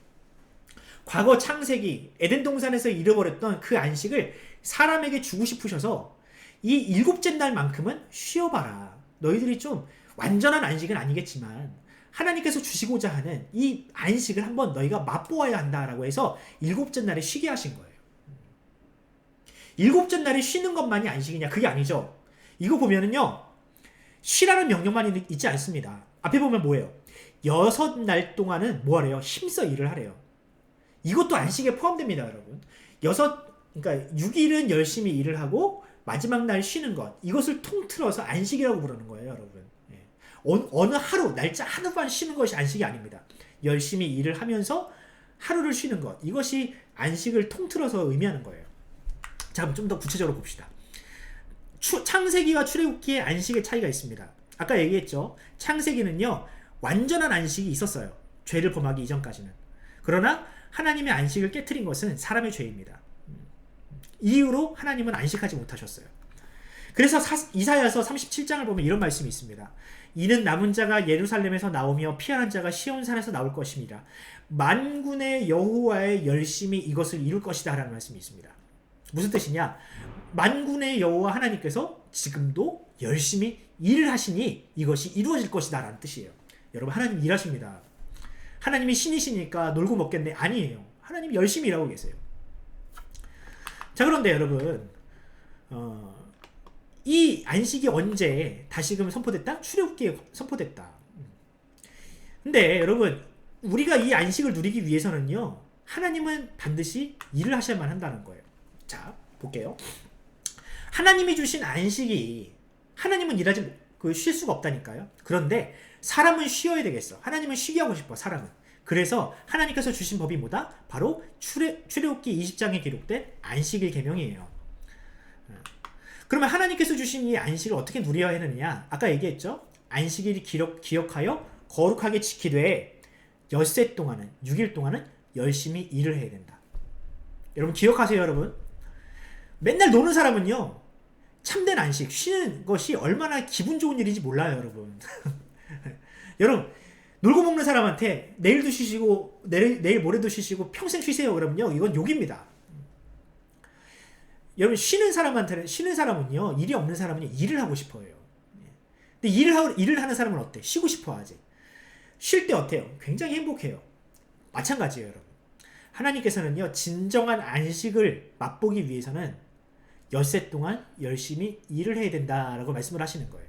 과거 창세기 에덴 동산에서 잃어버렸던 그 안식을 사람에게 주고 싶으셔서 이 7째 날만큼은 쉬어봐라. 너희들이 좀 완전한 안식은 아니겠지만 하나님께서 주시고자 하는 이 안식을 한번 너희가 맛보아야 한다라고 해서 7째 날에 쉬게 하신 거예요. 7째 날에 쉬는 것만이 안식이냐? 그게 아니죠. 이거 보면은요, 쉬라는 명령만 있지 않습니다. 앞에 보면 뭐예요? 6날 동안은 뭐하래요? 힘써 일을 하래요. 이것도 안식에 포함됩니다, 여러분. 그러니까 6일은 열심히 일을 하고 마지막 날 쉬는 것, 이것을 통틀어서 안식이라고 부르는 거예요, 여러분. 예. 어느 하루, 날짜 하루만 쉬는 것이 안식이 아닙니다. 열심히 일을 하면서 하루를 쉬는 것, 이것이 안식을 통틀어서 의미하는 거예요. 자, 그럼 좀 더 구체적으로 봅시다. 창세기와 출애굽기의 안식의 차이가 있습니다. 아까 얘기했죠. 창세기는요, 완전한 안식이 있었어요. 죄를 범하기 이전까지는. 그러나 하나님의 안식을 깨트린 것은 사람의 죄입니다. 이후로 하나님은 안식하지 못하셨어요. 그래서 이사야서 37장을 보면 이런 말씀이 있습니다. 이는 남은 자가 예루살렘에서 나오며 피한한 자가 시온산에서 나올 것입니다. 만군의 여호와의 열심히 이것을 이룰 것이다 라는 말씀이 있습니다. 무슨 뜻이냐? 만군의 여호와 하나님께서 지금도 열심히 일을 하시니 이것이 이루어질 것이다 라는 뜻이에요. 여러분, 하나님 일하십니다. 하나님이 신이시니까 놀고 먹겠네? 아니에요. 하나님이 열심히 일하고 계세요. 자, 그런데 여러분, 이 안식이 언제 다시금 선포됐다? 출애굽기에 선포됐다. 근데 여러분, 우리가 이 안식을 누리기 위해서는요, 하나님은 반드시 일을 하셔야만 한다는 거예요. 자, 볼게요. 하나님이 주신 안식이, 하나님은 쉴 수가 없다니까요. 그런데 사람은 쉬어야 되겠어. 하나님은 쉬게 하고 싶어, 사람은. 그래서 하나님께서 주신 법이 뭐다? 바로 출애굽기 20장에 기록된 안식일 계명이에요. 그러면 하나님께서 주신 이 안식을 어떻게 누려야 하느냐? 아까 얘기했죠? 안식일 기억하여 거룩하게 지키되 엿새 동안은, 6일 동안은 열심히 일을 해야 된다. 여러분 기억하세요, 여러분. 맨날 노는 사람은요, 참된 안식, 쉬는 것이 얼마나 기분 좋은 일인지 몰라요, 여러분. 여러분, 놀고 먹는 사람한테 내일도 쉬시고 내일 모레도 쉬시고 평생 쉬세요 그러면요, 이건 욕입니다. 여러분, 쉬는 사람은요, 일이 없는 사람은요, 일을 하고 싶어요. 근데 일을 하는 사람은 어때? 쉬고 싶어 하지. 쉴 때 어때요? 굉장히 행복해요. 마찬가지예요, 여러분. 하나님께서는요, 진정한 안식을 맛보기 위해서는 엿새 동안 열심히 일을 해야 된다라고 말씀을 하시는 거예요.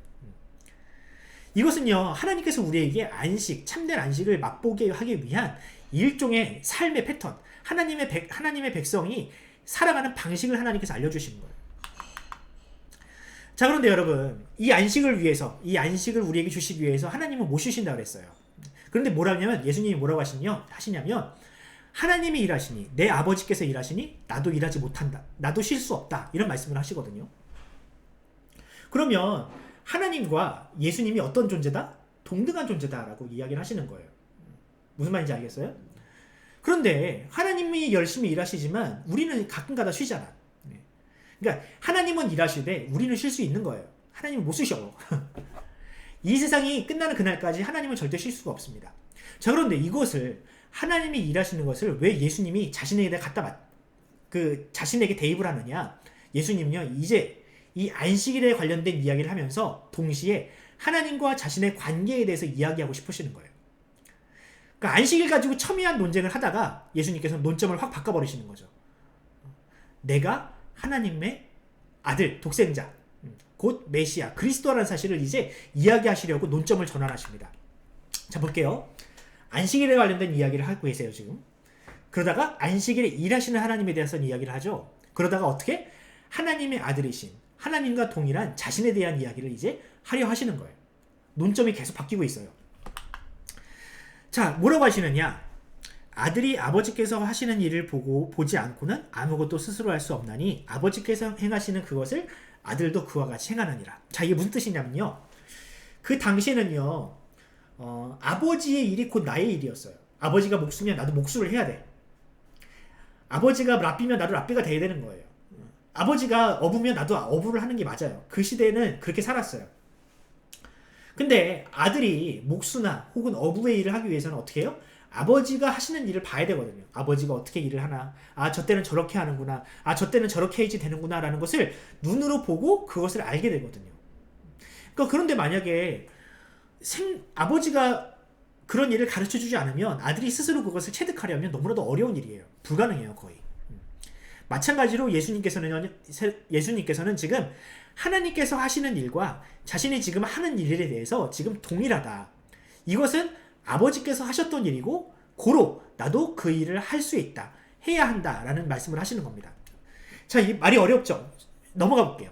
이것은요, 하나님께서 우리에게 안식, 참된 안식을 맛보게 하기 위한 일종의 삶의 패턴, 하나님의 백성이 살아가는 방식을 하나님께서 알려주시는 거예요. 자, 그런데 여러분, 이 안식을 우리에게 주시기 위해서 하나님은 못 쉬신다고 그랬어요. 그런데 예수님이 뭐라고 하시냐면, 하나님이 일하시니, 내 아버지께서 일하시니 나도 일하지 못한다, 나도 쉴 수 없다, 이런 말씀을 하시거든요. 그러면 하나님과 예수님이 어떤 존재다? 동등한 존재다라고 이야기를 하시는 거예요. 무슨 말인지 알겠어요? 그런데 하나님이 열심히 일하시지만 우리는 가끔가다 쉬잖아. 그러니까 하나님은 일하시되 우리는 쉴 수 있는 거예요. 하나님은 못 쉬셔. 이 세상이 끝나는 그날까지 하나님은 절대 쉴 수가 없습니다. 자, 그런데 이것을, 하나님이 일하시는 것을 왜 예수님이 자신에게 자신에게 대입을 하느냐? 예수님은요, 이제 이 안식일에 관련된 이야기를 하면서 동시에 하나님과 자신의 관계에 대해서 이야기하고 싶으시는 거예요. 그러니까 안식일 가지고 첨예한 논쟁을 하다가 예수님께서 논점을 확 바꿔버리시는 거죠. 내가 하나님의 아들, 독생자, 곧 메시아, 그리스도라는 사실을 이제 이야기하시려고 논점을 전환하십니다. 자, 볼게요. 안식일에 관련된 이야기를 하고 계세요, 지금. 그러다가 안식일에 일하시는 하나님에 대해서 이야기를 하죠. 그러다가 어떻게? 하나님의 아들이신, 하나님과 동일한 자신에 대한 이야기를 이제 하려 하시는 거예요. 논점이 계속 바뀌고 있어요. 자, 뭐라고 하시느냐? 아들이 아버지께서 하시는 일을 보지 않고는 아무것도 스스로 할 수 없나니 아버지께서 행하시는 그것을 아들도 그와 같이 행하느니라. 자, 이게 무슨 뜻이냐면요, 그 당시에는요, 아버지의 일이 곧 나의 일이었어요. 아버지가 목수면 나도 목수를 해야 돼. 아버지가 랍비면 나도 랍비가 돼야 되는 거예요. 아버지가 어부면 나도 어부를 하는 게 맞아요. 그 시대에는 그렇게 살았어요. 근데 아들이 목수나 혹은 어부의 일을 하기 위해서는 어떻게 해요? 아버지가 하시는 일을 봐야 되거든요. 아버지가 어떻게 일을 하나, 아, 저 때는 저렇게 하는구나, 아, 저 때는 저렇게 해야지 되는구나 라는 것을 눈으로 보고 그것을 알게 되거든요. 그러니까 그런데 만약에 아버지가 그런 일을 가르쳐주지 않으면 아들이 스스로 그것을 체득하려면 너무나도 어려운 일이에요. 불가능해요, 거의. 마찬가지로 예수님께서는 지금 하나님께서 하시는 일과 자신이 지금 하는 일에 대해서 지금 동일하다. 이것은 아버지께서 하셨던 일이고 고로 나도 그 일을 할 수 있다, 해야 한다 라는 말씀을 하시는 겁니다. 자, 이 말이 어렵죠? 넘어가 볼게요.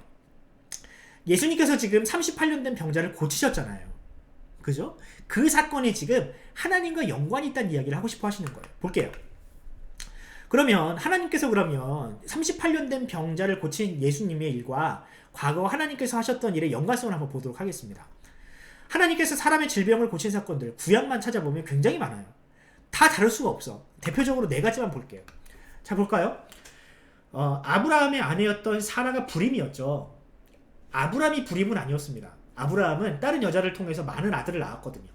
예수님께서 지금 38년 된 병자를 고치셨잖아요. 그죠? 그 사건이 지금 하나님과 연관이 있다는 이야기를 하고 싶어 하시는 거예요. 볼게요. 그러면 하나님께서 38년 된 병자를 고친 예수님의 일과 과거 하나님께서 하셨던 일의 연관성을 한번 보도록 하겠습니다. 하나님께서 사람의 질병을 고친 사건들, 구약만 찾아보면 굉장히 많아요. 다 다를 수가 없어. 대표적으로 4가지만 볼게요. 자, 볼까요? 아브라함의 아내였던 사라가 불임이었죠. 아브라함이 불임은 아니었습니다. 아브라함은 다른 여자를 통해서 많은 아들을 낳았거든요.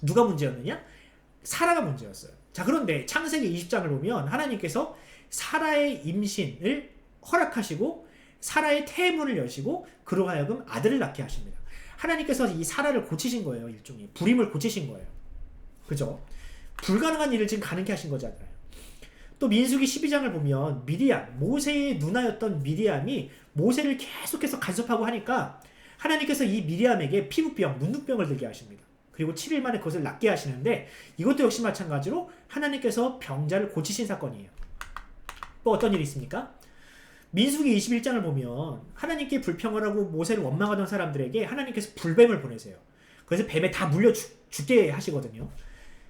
누가 문제였느냐? 사라가 문제였어요. 자, 그런데 창세기 20장을 보면 하나님께서 사라의 임신을 허락하시고 사라의 태문을 여시고 그로 하여금 아들을 낳게 하십니다. 하나님께서 이 사라를 고치신 거예요. 일종의 불임을 고치신 거예요. 그죠? 불가능한 일을 지금 가능케 하신 거잖아요. 또 민수기 12장을 보면 모세의 누나였던 미리암이 모세를 계속해서 간섭하고 하니까 하나님께서 이 미리암에게 피부병, 문둥병을 들게 하십니다. 그리고 7일 만에 그것을 낫게 하시는데 이것도 역시 마찬가지로 하나님께서 병자를 고치신 사건이에요. 또 어떤 일이 있습니까? 민수기 21장을 보면 하나님께 불평을 하고 모세를 원망하던 사람들에게 하나님께서 불뱀을 보내세요. 그래서 뱀에 다 물려 죽게 하시거든요.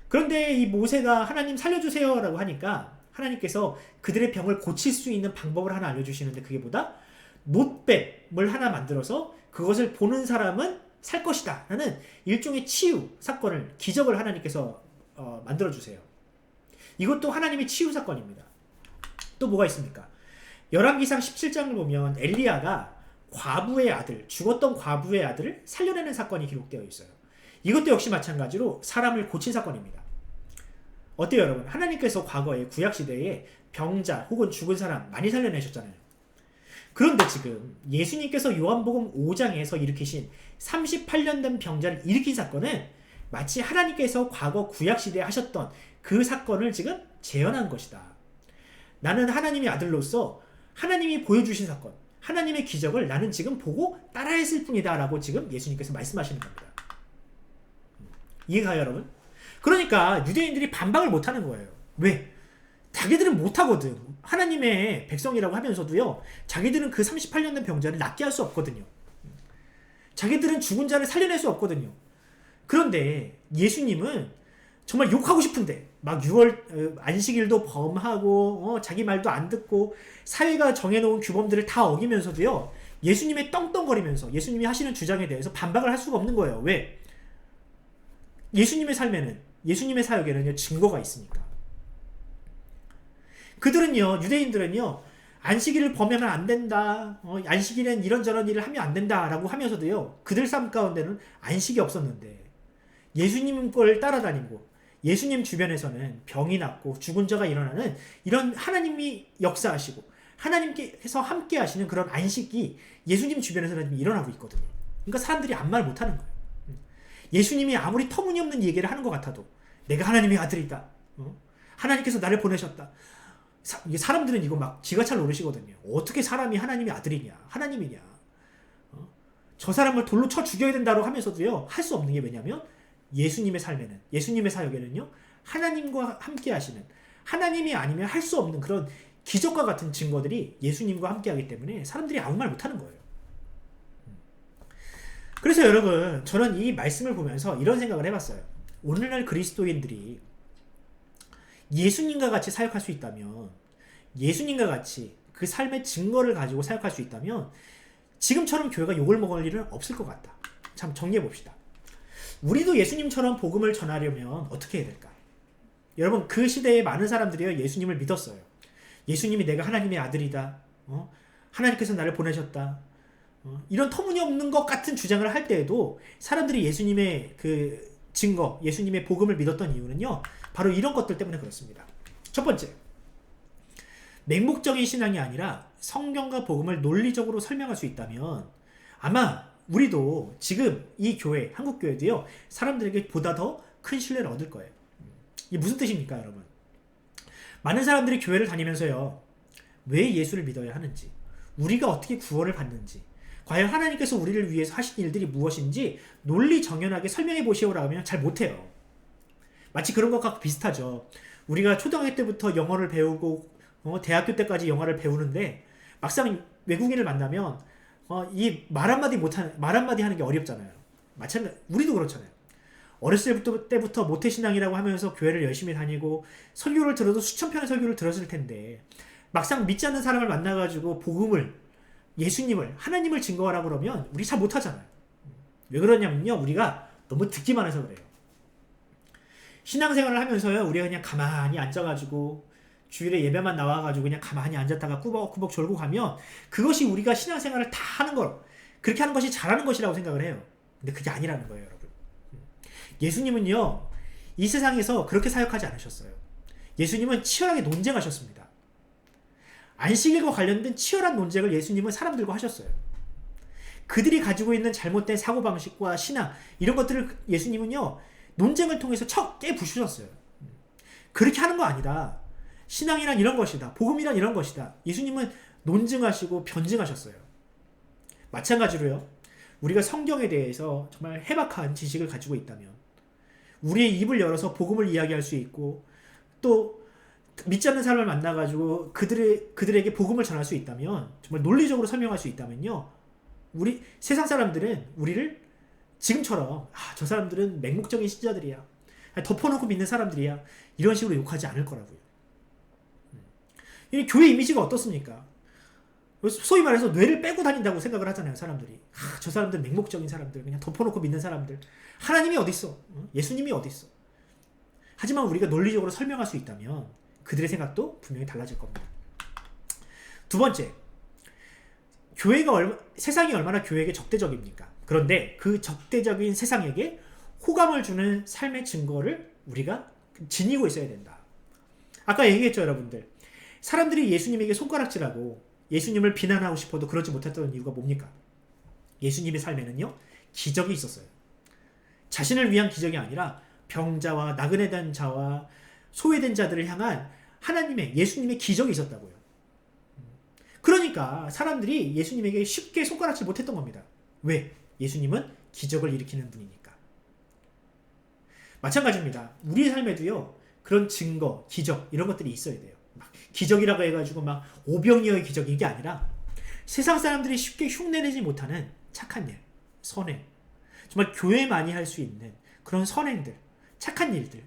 그런데 이 모세가 하나님 살려주세요 라고 하니까 하나님께서 그들의 병을 고칠 수 있는 방법을 하나 알려주시는데 그게 뭐다? 못뱀을 하나 만들어서 그것을 보는 사람은 살 것이다 라는 일종의 치유 사건을, 기적을 하나님께서 만들어주세요. 이것도 하나님의 치유 사건입니다. 또 뭐가 있습니까? 열왕기상 17장을 보면 엘리야가 과부의 아들, 죽었던 과부의 아들을 살려내는 사건이 기록되어 있어요. 이것도 역시 마찬가지로 사람을 고친 사건입니다. 어때요 여러분? 하나님께서 과거에 구약시대에 병자 혹은 죽은 사람 많이 살려내셨잖아요. 그런데 지금 예수님께서 요한복음 5장에서 일으키신 38년 된 병자를 일으킨 사건은 마치 하나님께서 과거 구약시대에 하셨던 그 사건을 지금 재현한 것이다. 나는 하나님의 아들로서 하나님이 보여주신 사건, 하나님의 기적을 나는 지금 보고 따라했을 뿐이다 라고 지금 예수님께서 말씀하시는 겁니다. 이해가요 여러분? 그러니까 유대인들이 반박을 못하는 거예요. 왜? 자기들은 못하거든. 하나님의 백성이라고 하면서도요, 자기들은 그 38년 된 병자를 낫게 할 수 없거든요. 자기들은 죽은 자를 살려낼 수 없거든요. 그런데 예수님은 정말 욕하고 싶은데 막 6월 안식일도 범하고 자기 말도 안 듣고 사회가 정해놓은 규범들을 다 어기면서도요, 예수님의 떵떵거리면서 예수님이 하시는 주장에 대해서 반박을 할 수가 없는 거예요. 왜? 예수님의 삶에는, 예수님의 사역에는요, 증거가 있으니까. 그들은요, 유대인들은요, 안식일을 범하면 안 된다, 안식일엔 이런저런 일을 하면 안 된다라고 하면서도요, 그들 삶 가운데는 안식이 없었는데 예수님 걸 따라다니고 예수님 주변에서는 병이 낫고 죽은 자가 일어나는 이런 하나님이 역사하시고 하나님께서 함께 하시는 그런 안식이 예수님 주변에서는 일어나고 있거든요. 그러니까 사람들이 아무 말 못하는 거예요. 예수님이 아무리 터무니없는 얘기를 하는 것 같아도 내가 하나님의 아들이다, 하나님께서 나를 보내셨다, 사람들은 이거 막 지가 찰 노릇이거든요. 어떻게 사람이 하나님의 아들이냐, 하나님이냐, 저 사람을 돌로 쳐 죽여야 된다고 하면서도요, 할 수 없는 게 왜냐면 예수님의 삶에는, 예수님의 사역에는요, 하나님과 함께 하시는, 하나님이 아니면 할 수 없는 그런 기적과 같은 증거들이 예수님과 함께 하기 때문에 사람들이 아무 말 못하는 거예요. 그래서 여러분, 저는 이 말씀을 보면서 이런 생각을 해봤어요. 오늘날 그리스도인들이 예수님과 같이 사역할 수 있다면, 예수님과 같이 그 삶의 증거를 가지고 사역할 수 있다면 지금처럼 교회가 욕을 먹을 일은 없을 것 같다. 참 정리해 봅시다. 우리도 예수님처럼 복음을 전하려면 어떻게 해야 될까? 여러분, 그 시대에 많은 사람들이 예수님을 믿었어요. 예수님이 내가 하나님의 아들이다, 하나님께서 나를 보내셨다, 이런 터무니없는 것 같은 주장을 할 때에도 사람들이 예수님의 그 증거, 예수님의 복음을 믿었던 이유는요, 바로 이런 것들 때문에 그렇습니다. 첫 번째, 맹목적인 신앙이 아니라 성경과 복음을 논리적으로 설명할 수 있다면 아마 우리도 지금 이 교회, 한국교회도요, 사람들에게 보다 더 큰 신뢰를 얻을 거예요. 이게 무슨 뜻입니까, 여러분? 많은 사람들이 교회를 다니면서요, 왜 예수를 믿어야 하는지, 우리가 어떻게 구원을 받는지, 과연 하나님께서 우리를 위해서 하신 일들이 무엇인지 논리 정연하게 설명해 보시오라고 하면 잘 못해요. 마치 그런 것과 비슷하죠. 우리가 초등학교 때부터 영어를 배우고 대학교 때까지 영어를 배우는데 막상 외국인을 만나면 이 말 한마디 하는 게 어렵잖아요. 마찬가지, 우리도 그렇잖아요. 어렸을 때부터 모태신앙이라고 하면서 교회를 열심히 다니고 설교를 들어도 수천 편의 설교를 들었을 텐데 막상 믿지 않는 사람을 만나가지고 복음을, 예수님을, 하나님을 증거하라고 그러면 우리 잘 못하잖아요. 왜 그러냐면요, 우리가 너무 듣기만 해서 그래요. 신앙생활을 하면서요, 우리가 그냥 가만히 앉아가지고 주일에 예배만 나와가지고 그냥 가만히 앉았다가 꾸벅꾸벅 졸고 가면 그것이 우리가 신앙생활을 다 하는 걸, 그렇게 하는 것이 잘하는 것이라고 생각을 해요. 근데 그게 아니라는 거예요, 여러분. 예수님은요, 이 세상에서 그렇게 사역하지 않으셨어요. 예수님은 치열하게 논쟁하셨습니다. 안식일과 관련된 치열한 논쟁을 예수님은 사람들과 하셨어요. 그들이 가지고 있는 잘못된 사고방식과 신앙, 이런 것들을 예수님은요, 논쟁을 통해서 척 깨부수셨어요. 그렇게 하는 거 아니다, 신앙이란 이런 것이다, 복음이란 이런 것이다, 예수님은 논증하시고 변증하셨어요. 마찬가지로요, 우리가 성경에 대해서 정말 해박한 지식을 가지고 있다면, 우리의 입을 열어서 복음을 이야기할 수 있고 또 믿지 않는 사람을 만나가지고 그들에게 복음을 전할 수 있다면, 정말 논리적으로 설명할 수 있다면요, 우리 세상 사람들은 우리를 지금처럼 저 사람들은 맹목적인 신자들이야, 덮어놓고 믿는 사람들이야, 이런 식으로 욕하지 않을 거라고요. 이 교회 이미지가 어떻습니까? 소위 말해서 뇌를 빼고 다닌다고 생각을 하잖아요, 사람들이. 저 사람들 맹목적인 사람들, 그냥 덮어놓고 믿는 사람들, 하나님이 어딨어, 예수님이 어딨어. 하지만 우리가 논리적으로 설명할 수 있다면 그들의 생각도 분명히 달라질 겁니다. 두 번째, 세상이 얼마나 교회에게 적대적입니까? 그런데 그 적대적인 세상에게 호감을 주는 삶의 증거를 우리가 지니고 있어야 된다. 아까 얘기했죠, 여러분들. 사람들이 예수님에게 손가락질하고 예수님을 비난하고 싶어도 그러지 못했던 이유가 뭡니까? 예수님의 삶에는요, 기적이 있었어요. 자신을 위한 기적이 아니라 병자와 나그네 된 자와 소외된 자들을 향한 예수님의 기적이 있었다고요. 그러니까 사람들이 예수님에게 쉽게 손가락질 못했던 겁니다. 왜? 예수님은 기적을 일으키는 분이니까. 마찬가지입니다. 우리의 삶에도요, 그런 증거, 기적 이런 것들이 있어야 돼요. 막 기적이라고 해가지고 막 오병이어의 기적 이게 아니라 세상 사람들이 쉽게 흉내내지 못하는 착한 일, 선행, 정말 교회만이 할 수 있는 그런 선행들, 착한 일들,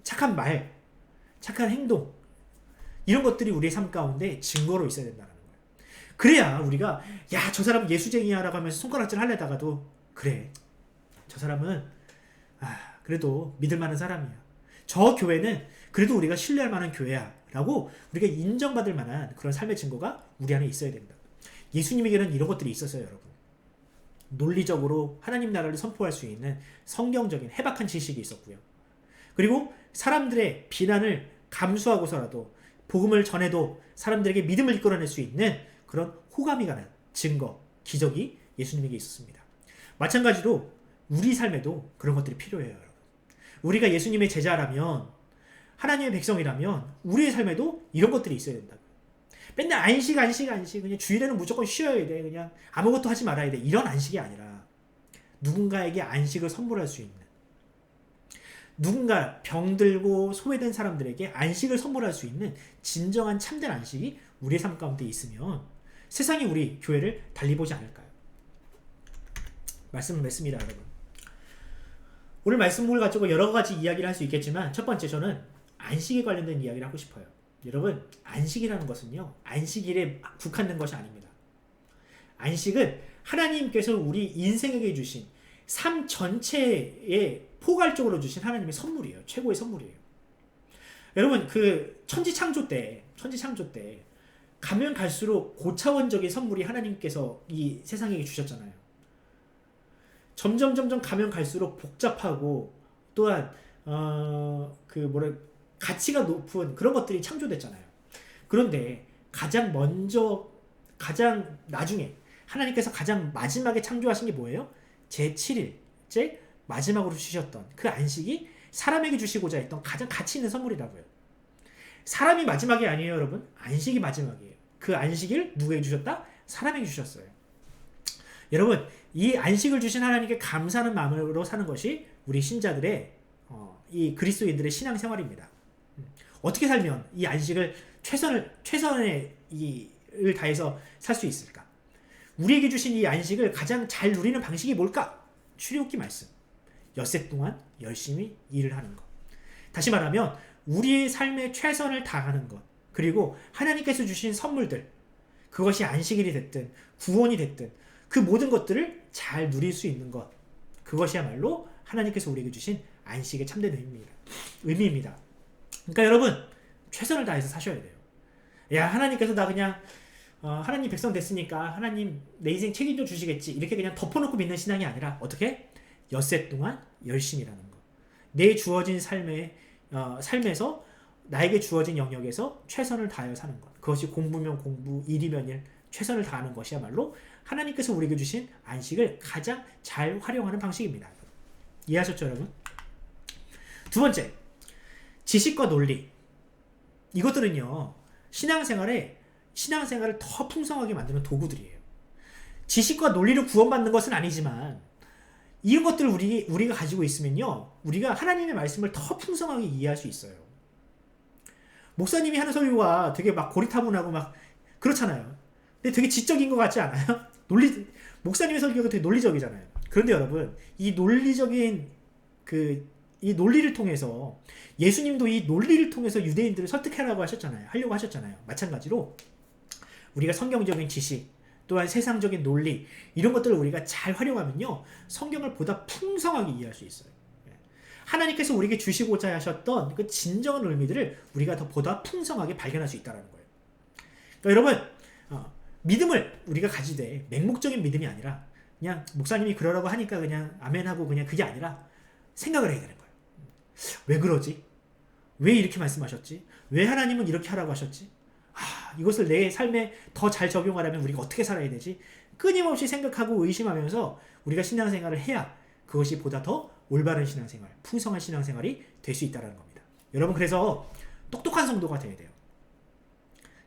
착한 말, 착한 행동 이런 것들이 우리의 삶 가운데 증거로 있어야 된다는 거예요. 그래야 우리가 야, 저 사람은 예수쟁이야 라고 하면서 손가락질 하려다가도 그래, 저 사람은 그래도 믿을 만한 사람이야. 저 교회는 그래도 우리가 신뢰할 만한 교회야 라고 우리가 인정받을 만한 그런 삶의 증거가 우리 안에 있어야 된다. 예수님에게는 이런 것들이 있었어요, 여러분. 논리적으로 하나님 나라를 선포할 수 있는 성경적인 해박한 지식이 있었고요. 그리고 사람들의 비난을 감수하고서라도 복음을 전해도 사람들에게 믿음을 이끌어낼 수 있는 그런 호감이 가는 증거, 기적이 예수님에게 있었습니다. 마찬가지로 우리 삶에도 그런 것들이 필요해요, 여러분. 우리가 예수님의 제자라면, 하나님의 백성이라면 우리의 삶에도 이런 것들이 있어야 된다. 맨날 안식 그냥 주일에는 무조건 쉬어야 돼, 그냥 아무것도 하지 말아야 돼, 이런 안식이 아니라 누군가에게 안식을 선물할 수 있는, 누군가 병들고 소외된 사람들에게 안식을 선물할 수 있는 진정한 참된 안식이 우리의 삶 가운데 있으면 세상이 우리 교회를 달리 보지 않을까요? 말씀을 맺습니다, 여러분. 오늘 말씀을 가지고 여러 가지 이야기를 할 수 있겠지만 첫 번째, 저는 안식에 관련된 이야기를 하고 싶어요. 여러분, 안식이라는 것은요, 안식일에 국한된 것이 아닙니다. 안식은 하나님께서 우리 인생에게 주신 삶 전체에 포괄적으로 주신 하나님의 선물이에요. 최고의 선물이에요. 여러분, 그 천지창조 때 가면 갈수록 고차원적인 선물이 하나님께서 이 세상에게 주셨잖아요. 점점 가면 갈수록 복잡하고 또한 가치가 높은 그런 것들이 창조됐잖아요. 그런데 가장 나중에 하나님께서 가장 마지막에 창조하신 게 뭐예요? 제7일째 마지막으로 주셨던 그 안식이 사람에게 주시고자 했던 가장 가치 있는 선물이라고요. 사람이 마지막이 아니에요, 여러분. 안식이 마지막이에요. 그 안식을 누구에게 주셨다? 사람에게 주셨어요. 여러분, 이 안식을 주신 하나님께 감사하는 마음으로 사는 것이 우리 신자들의 이 그리스도인들의 신앙생활입니다. 어떻게 살면 이 안식을 최선의 을 다해서 살 수 있을까? 우리에게 주신 이 안식을 가장 잘 누리는 방식이 뭘까? 출애굽기 말씀. 엿새 동안 열심히 일을 하는 것. 다시 말하면 우리의 삶에 최선을 다하는 것. 그리고 하나님께서 주신 선물들, 그것이 안식일이 됐든 구원이 됐든 그 모든 것들을 잘 누릴 수 있는 것. 그것이야말로 하나님께서 우리에게 주신 안식의 참된 의미입니다. 그러니까 여러분, 최선을 다해서 사셔야 돼요. 야, 하나님께서 나 그냥 하나님 백성 됐으니까 하나님 내 인생 책임져 주시겠지, 이렇게 그냥 덮어놓고 믿는 신앙이 아니라 어떻게? 엿새 동안 열심히 일하는 것. 내 주어진 삶에서 나에게 주어진 영역에서 최선을 다하여 사는 것. 그것이 공부면 공부, 일이면 일, 최선을 다하는 것이야말로 하나님께서 우리에게 주신 안식을 가장 잘 활용하는 방식입니다. 이해하셨죠, 여러분? 두 번째, 지식과 논리. 이것들은요, 신앙생활을 더 풍성하게 만드는 도구들이에요. 지식과 논리를 구원받는 것은 아니지만 이런 것들을 우리가 가지고 있으면요, 우리가 하나님의 말씀을 더 풍성하게 이해할 수 있어요. 목사님이 하는 설교가 되게 막 고리타분하고 막 그렇잖아요. 근데 되게 지적인 것 같지 않아요? 목사님의 설교가 되게 논리적이잖아요. 그런데 여러분, 이 논리를 통해서 예수님도 이 논리를 통해서 유대인들을 설득하려고 하셨잖아요. 마찬가지로 우리가 성경적인 지식, 또한 세상적인 논리, 이런 것들을 우리가 잘 활용하면요, 성경을 보다 풍성하게 이해할 수 있어요. 하나님께서 우리에게 주시고자 하셨던 그 진정한 의미들을 우리가 보다 풍성하게 발견할 수 있다는 거예요. 그러니까 여러분 믿음을 우리가 가지되 맹목적인 믿음이 아니라 그냥 목사님이 그러라고 하니까 그냥 아멘하고 그냥 그게 아니라 생각을 해야 되는 거예요. 왜 그러지? 왜 이렇게 말씀하셨지? 왜 하나님은 이렇게 하라고 하셨지? 이것을 내 삶에 더 잘 적용하려면 우리가 어떻게 살아야 되지? 끊임없이 생각하고 의심하면서 우리가 신앙생활을 해야 그것이 보다 더 올바른 신앙생활, 풍성한 신앙생활이 될 수 있다는 겁니다. 여러분 그래서 똑똑한 성도가 돼야 돼요.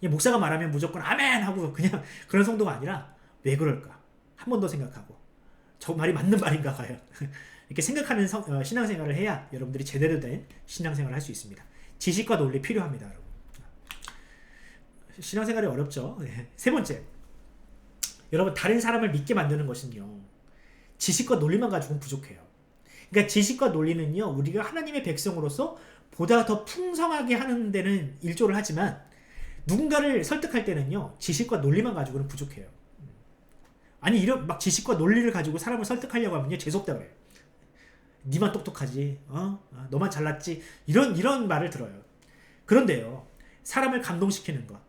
목사가 말하면 무조건 아멘 하고 그냥 그런 성도가 아니라 왜 그럴까? 한 번 더 생각하고 저 말이 맞는 말인가 과연 이렇게 생각하는 신앙생활을 해야 여러분들이 제대로 된 신앙생활을 할 수 있습니다. 지식과 논리 필요합니다. 여러분. 신앙생활이 어렵죠. 세 번째, 여러분 다른 사람을 믿게 만드는 것은요 지식과 논리만 가지고는 부족해요. 그러니까 지식과 논리는요 우리가 하나님의 백성으로서 보다 더 풍성하게 하는 데는 일조를 하지만 누군가를 설득할 때는요 지식과 논리만 가지고는 부족해요. 아니 이런 막 지식과 논리를 가지고 사람을 설득하려고 하면요 재수없다 그래요. 니만 똑똑하지, 너만 잘났지, 이런 말을 들어요. 그런데요 사람을 감동시키는 것,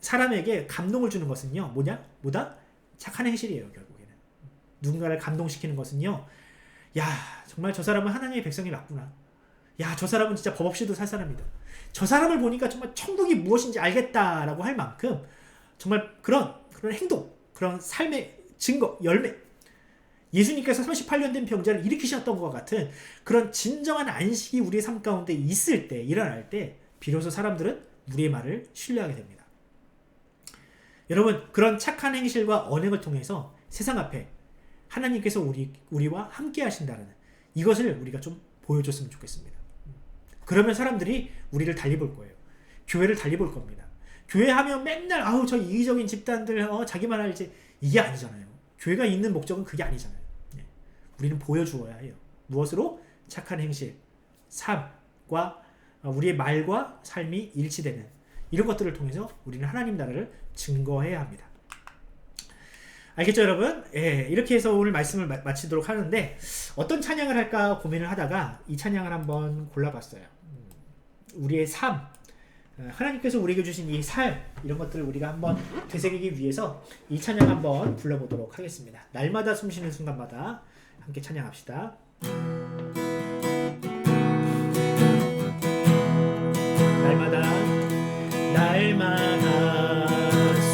사람에게 감동을 주는 것은요 뭐다? 착한 행실이에요. 결국에는 누군가를 감동시키는 것은요 야 정말 저 사람은 하나님의 백성이 맞구나, 야 저 사람은 진짜 법 없이도 살 사람이다, 저 사람을 보니까 정말 천국이 무엇인지 알겠다라고 할 만큼 정말 그런 행동, 그런 삶의 증거, 열매, 예수님께서 38년 된 병자를 일으키셨던 것과 같은 그런 진정한 안식이 우리의 삶 가운데 있을 때, 일어날 때 비로소 사람들은 우리의 말을 신뢰하게 됩니다. 여러분 그런 착한 행실과 언행을 통해서 세상 앞에 하나님께서 우리와 함께 하신다는 이것을 우리가 좀 보여줬으면 좋겠습니다. 그러면 사람들이 우리를 달리 볼 거예요. 교회를 달리 볼 겁니다. 교회 하면 맨날 저 이기적인 집단들 자기만 알지, 이게 아니잖아요. 교회가 있는 목적은 그게 아니잖아요. 우리는 보여주어야 해요. 무엇으로? 착한 행실, 삶과 우리의 말과 삶이 일치되는 이런 것들을 통해서 우리는 하나님 나라를 증거해야 합니다. 알겠죠 여러분? 이렇게 해서 오늘 말씀을 마치도록 하는데 어떤 찬양을 할까 고민을 하다가 이 찬양을 한번 골라봤어요. 우리의 삶, 하나님께서 우리에게 주신 이 삶, 이런 것들을 우리가 한번 되새기기 위해서 이 찬양 한번 불러보도록 하겠습니다. 날마다 숨쉬는 순간마다 함께 찬양합시다. 날마다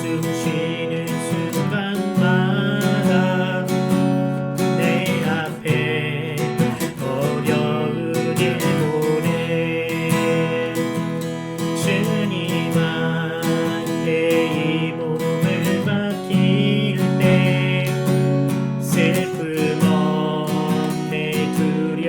숨쉬는 순간마다 내 앞에 어려운 일 보내 주님한테 이 몸을 맡길 때 슬픔 없네 두려움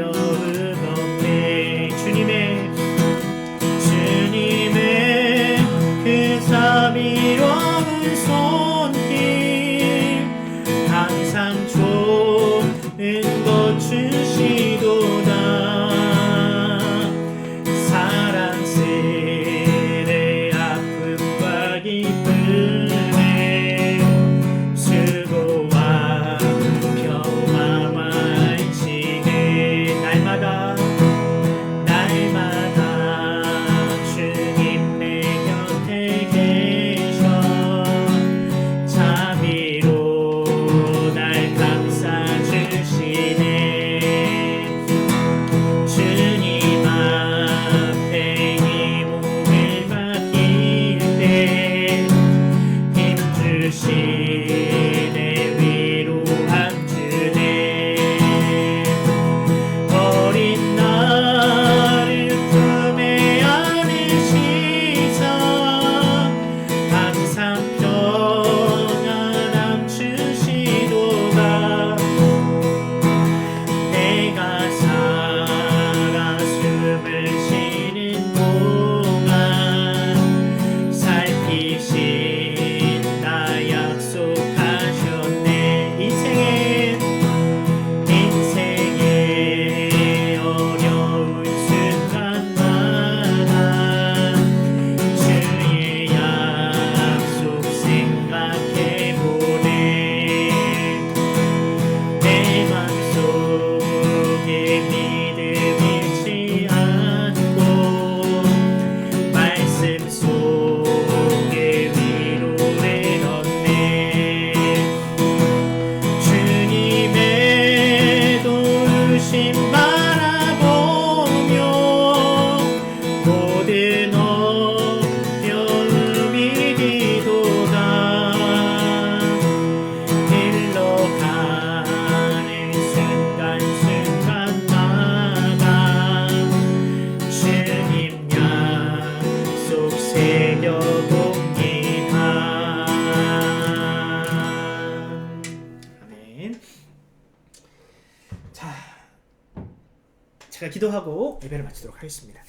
기도하고 예배를 마치도록 하겠습니다.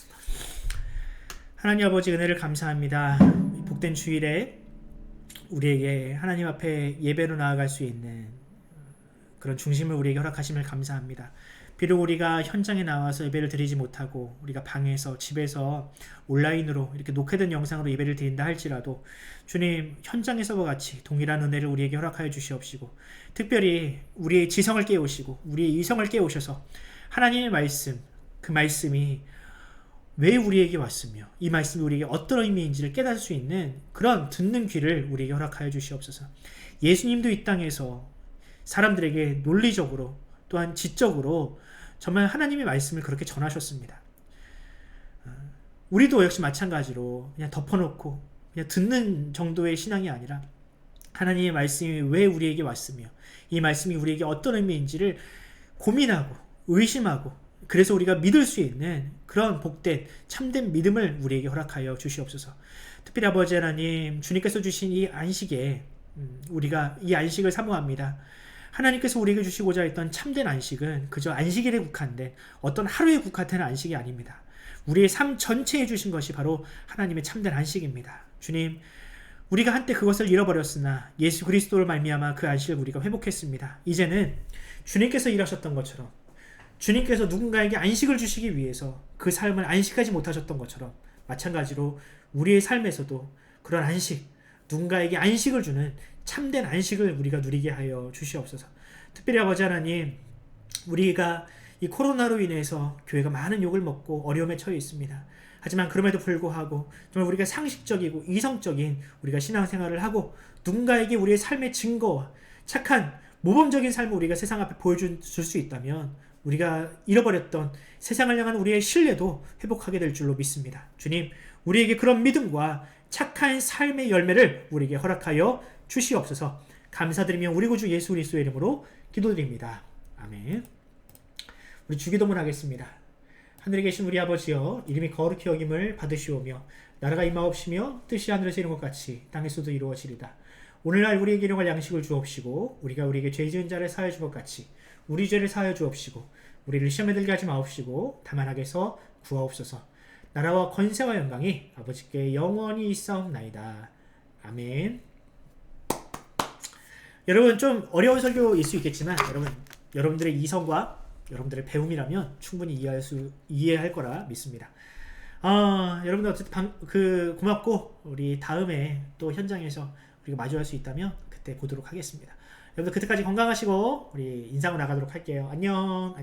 하나님 아버지 은혜를 감사합니다. 이 복된 주일에 우리에게 하나님 앞에 예배로 나아갈 수 있는 그런 중심을 우리에게 허락하심을 감사합니다. 비록 우리가 현장에 나와서 예배를 드리지 못하고 우리가 방에서 집에서 온라인으로 이렇게 녹화된 영상으로 예배를 드린다 할지라도 주님 현장에서와 같이 동일한 은혜를 우리에게 허락하여 주시옵시고 특별히 우리의 지성을 깨우시고 우리의 이성을 깨우셔서 하나님의 말씀 그 말씀이 왜 우리에게 왔으며 이 말씀이 우리에게 어떤 의미인지를 깨달을 수 있는 그런 듣는 귀를 우리에게 허락하여 주시옵소서. 예수님도 이 땅에서 사람들에게 논리적으로 또한 지적으로 정말 하나님의 말씀을 그렇게 전하셨습니다. 우리도 역시 마찬가지로 그냥 덮어놓고 그냥 듣는 정도의 신앙이 아니라 하나님의 말씀이 왜 우리에게 왔으며 이 말씀이 우리에게 어떤 의미인지를 고민하고 의심하고 그래서 우리가 믿을 수 있는 그런 복된 참된 믿음을 우리에게 허락하여 주시옵소서. 특별히 아버지 하나님 주님께서 주신 이 안식에 우리가 이 안식을 사모합니다. 하나님께서 우리에게 주시고자 했던 참된 안식은 그저 안식일에 국한된 어떤 하루에 국한된 안식이 아닙니다. 우리의 삶 전체에 주신 것이 바로 하나님의 참된 안식입니다. 주님, 우리가 한때 그것을 잃어버렸으나 예수 그리스도를 말미암아 그 안식을 우리가 회복했습니다. 이제는 주님께서 일하셨던 것처럼 주님께서 누군가에게 안식을 주시기 위해서 그 삶을 안식하지 못하셨던 것처럼 마찬가지로 우리의 삶에서도 그런 안식, 누군가에게 안식을 주는 참된 안식을 우리가 누리게 하여 주시옵소서. 특별히 아버지 하나님, 우리가 이 코로나로 인해서 교회가 많은 욕을 먹고 어려움에 처해 있습니다. 하지만 그럼에도 불구하고 정말 우리가 상식적이고 이성적인 우리가 신앙생활을 하고 누군가에게 우리의 삶의 증거와 착한 모범적인 삶을 우리가 세상 앞에 보여줄 수 있다면 우리가 잃어버렸던 세상을 향한 우리의 신뢰도 회복하게 될 줄로 믿습니다. 주님, 우리에게 그런 믿음과 착한 삶의 열매를 우리에게 허락하여 주시옵소서. 감사드리며 우리 구주 예수 그리스도의 이름으로 기도드립니다. 아멘. 우리 주기도문 하겠습니다. 하늘에 계신 우리 아버지여, 이름이 거룩히 여김을 받으시오며 나라가 임하옵시며 뜻이 하늘에서 이룬 것 같이 땅에서도 이루어지리다. 오늘날 우리에게 일용할 양식을 주옵시고 우리가 우리에게 죄 지은 자를 사하여 준 것 같이 우리 죄를 사하여 주옵시고 우리를 시험에 들게 하지 마옵시고 다만 악에서 구하옵소서. 나라와 권세와 영광이 아버지께 영원히 있사옵나이다. 아멘. 여러분, 좀 어려운 설교일 수 있겠지만 여러분들의 이성과 여러분들의 배움이라면 충분히 이해할 거라 믿습니다. 여러분들 어쨌든 고맙고 우리 다음에 또 현장에서 우리가 마주할 수 있다면 그때 보도록 하겠습니다. 여러분들 그때까지 건강하시고 우리 인사하고 나가도록 할게요. 안녕.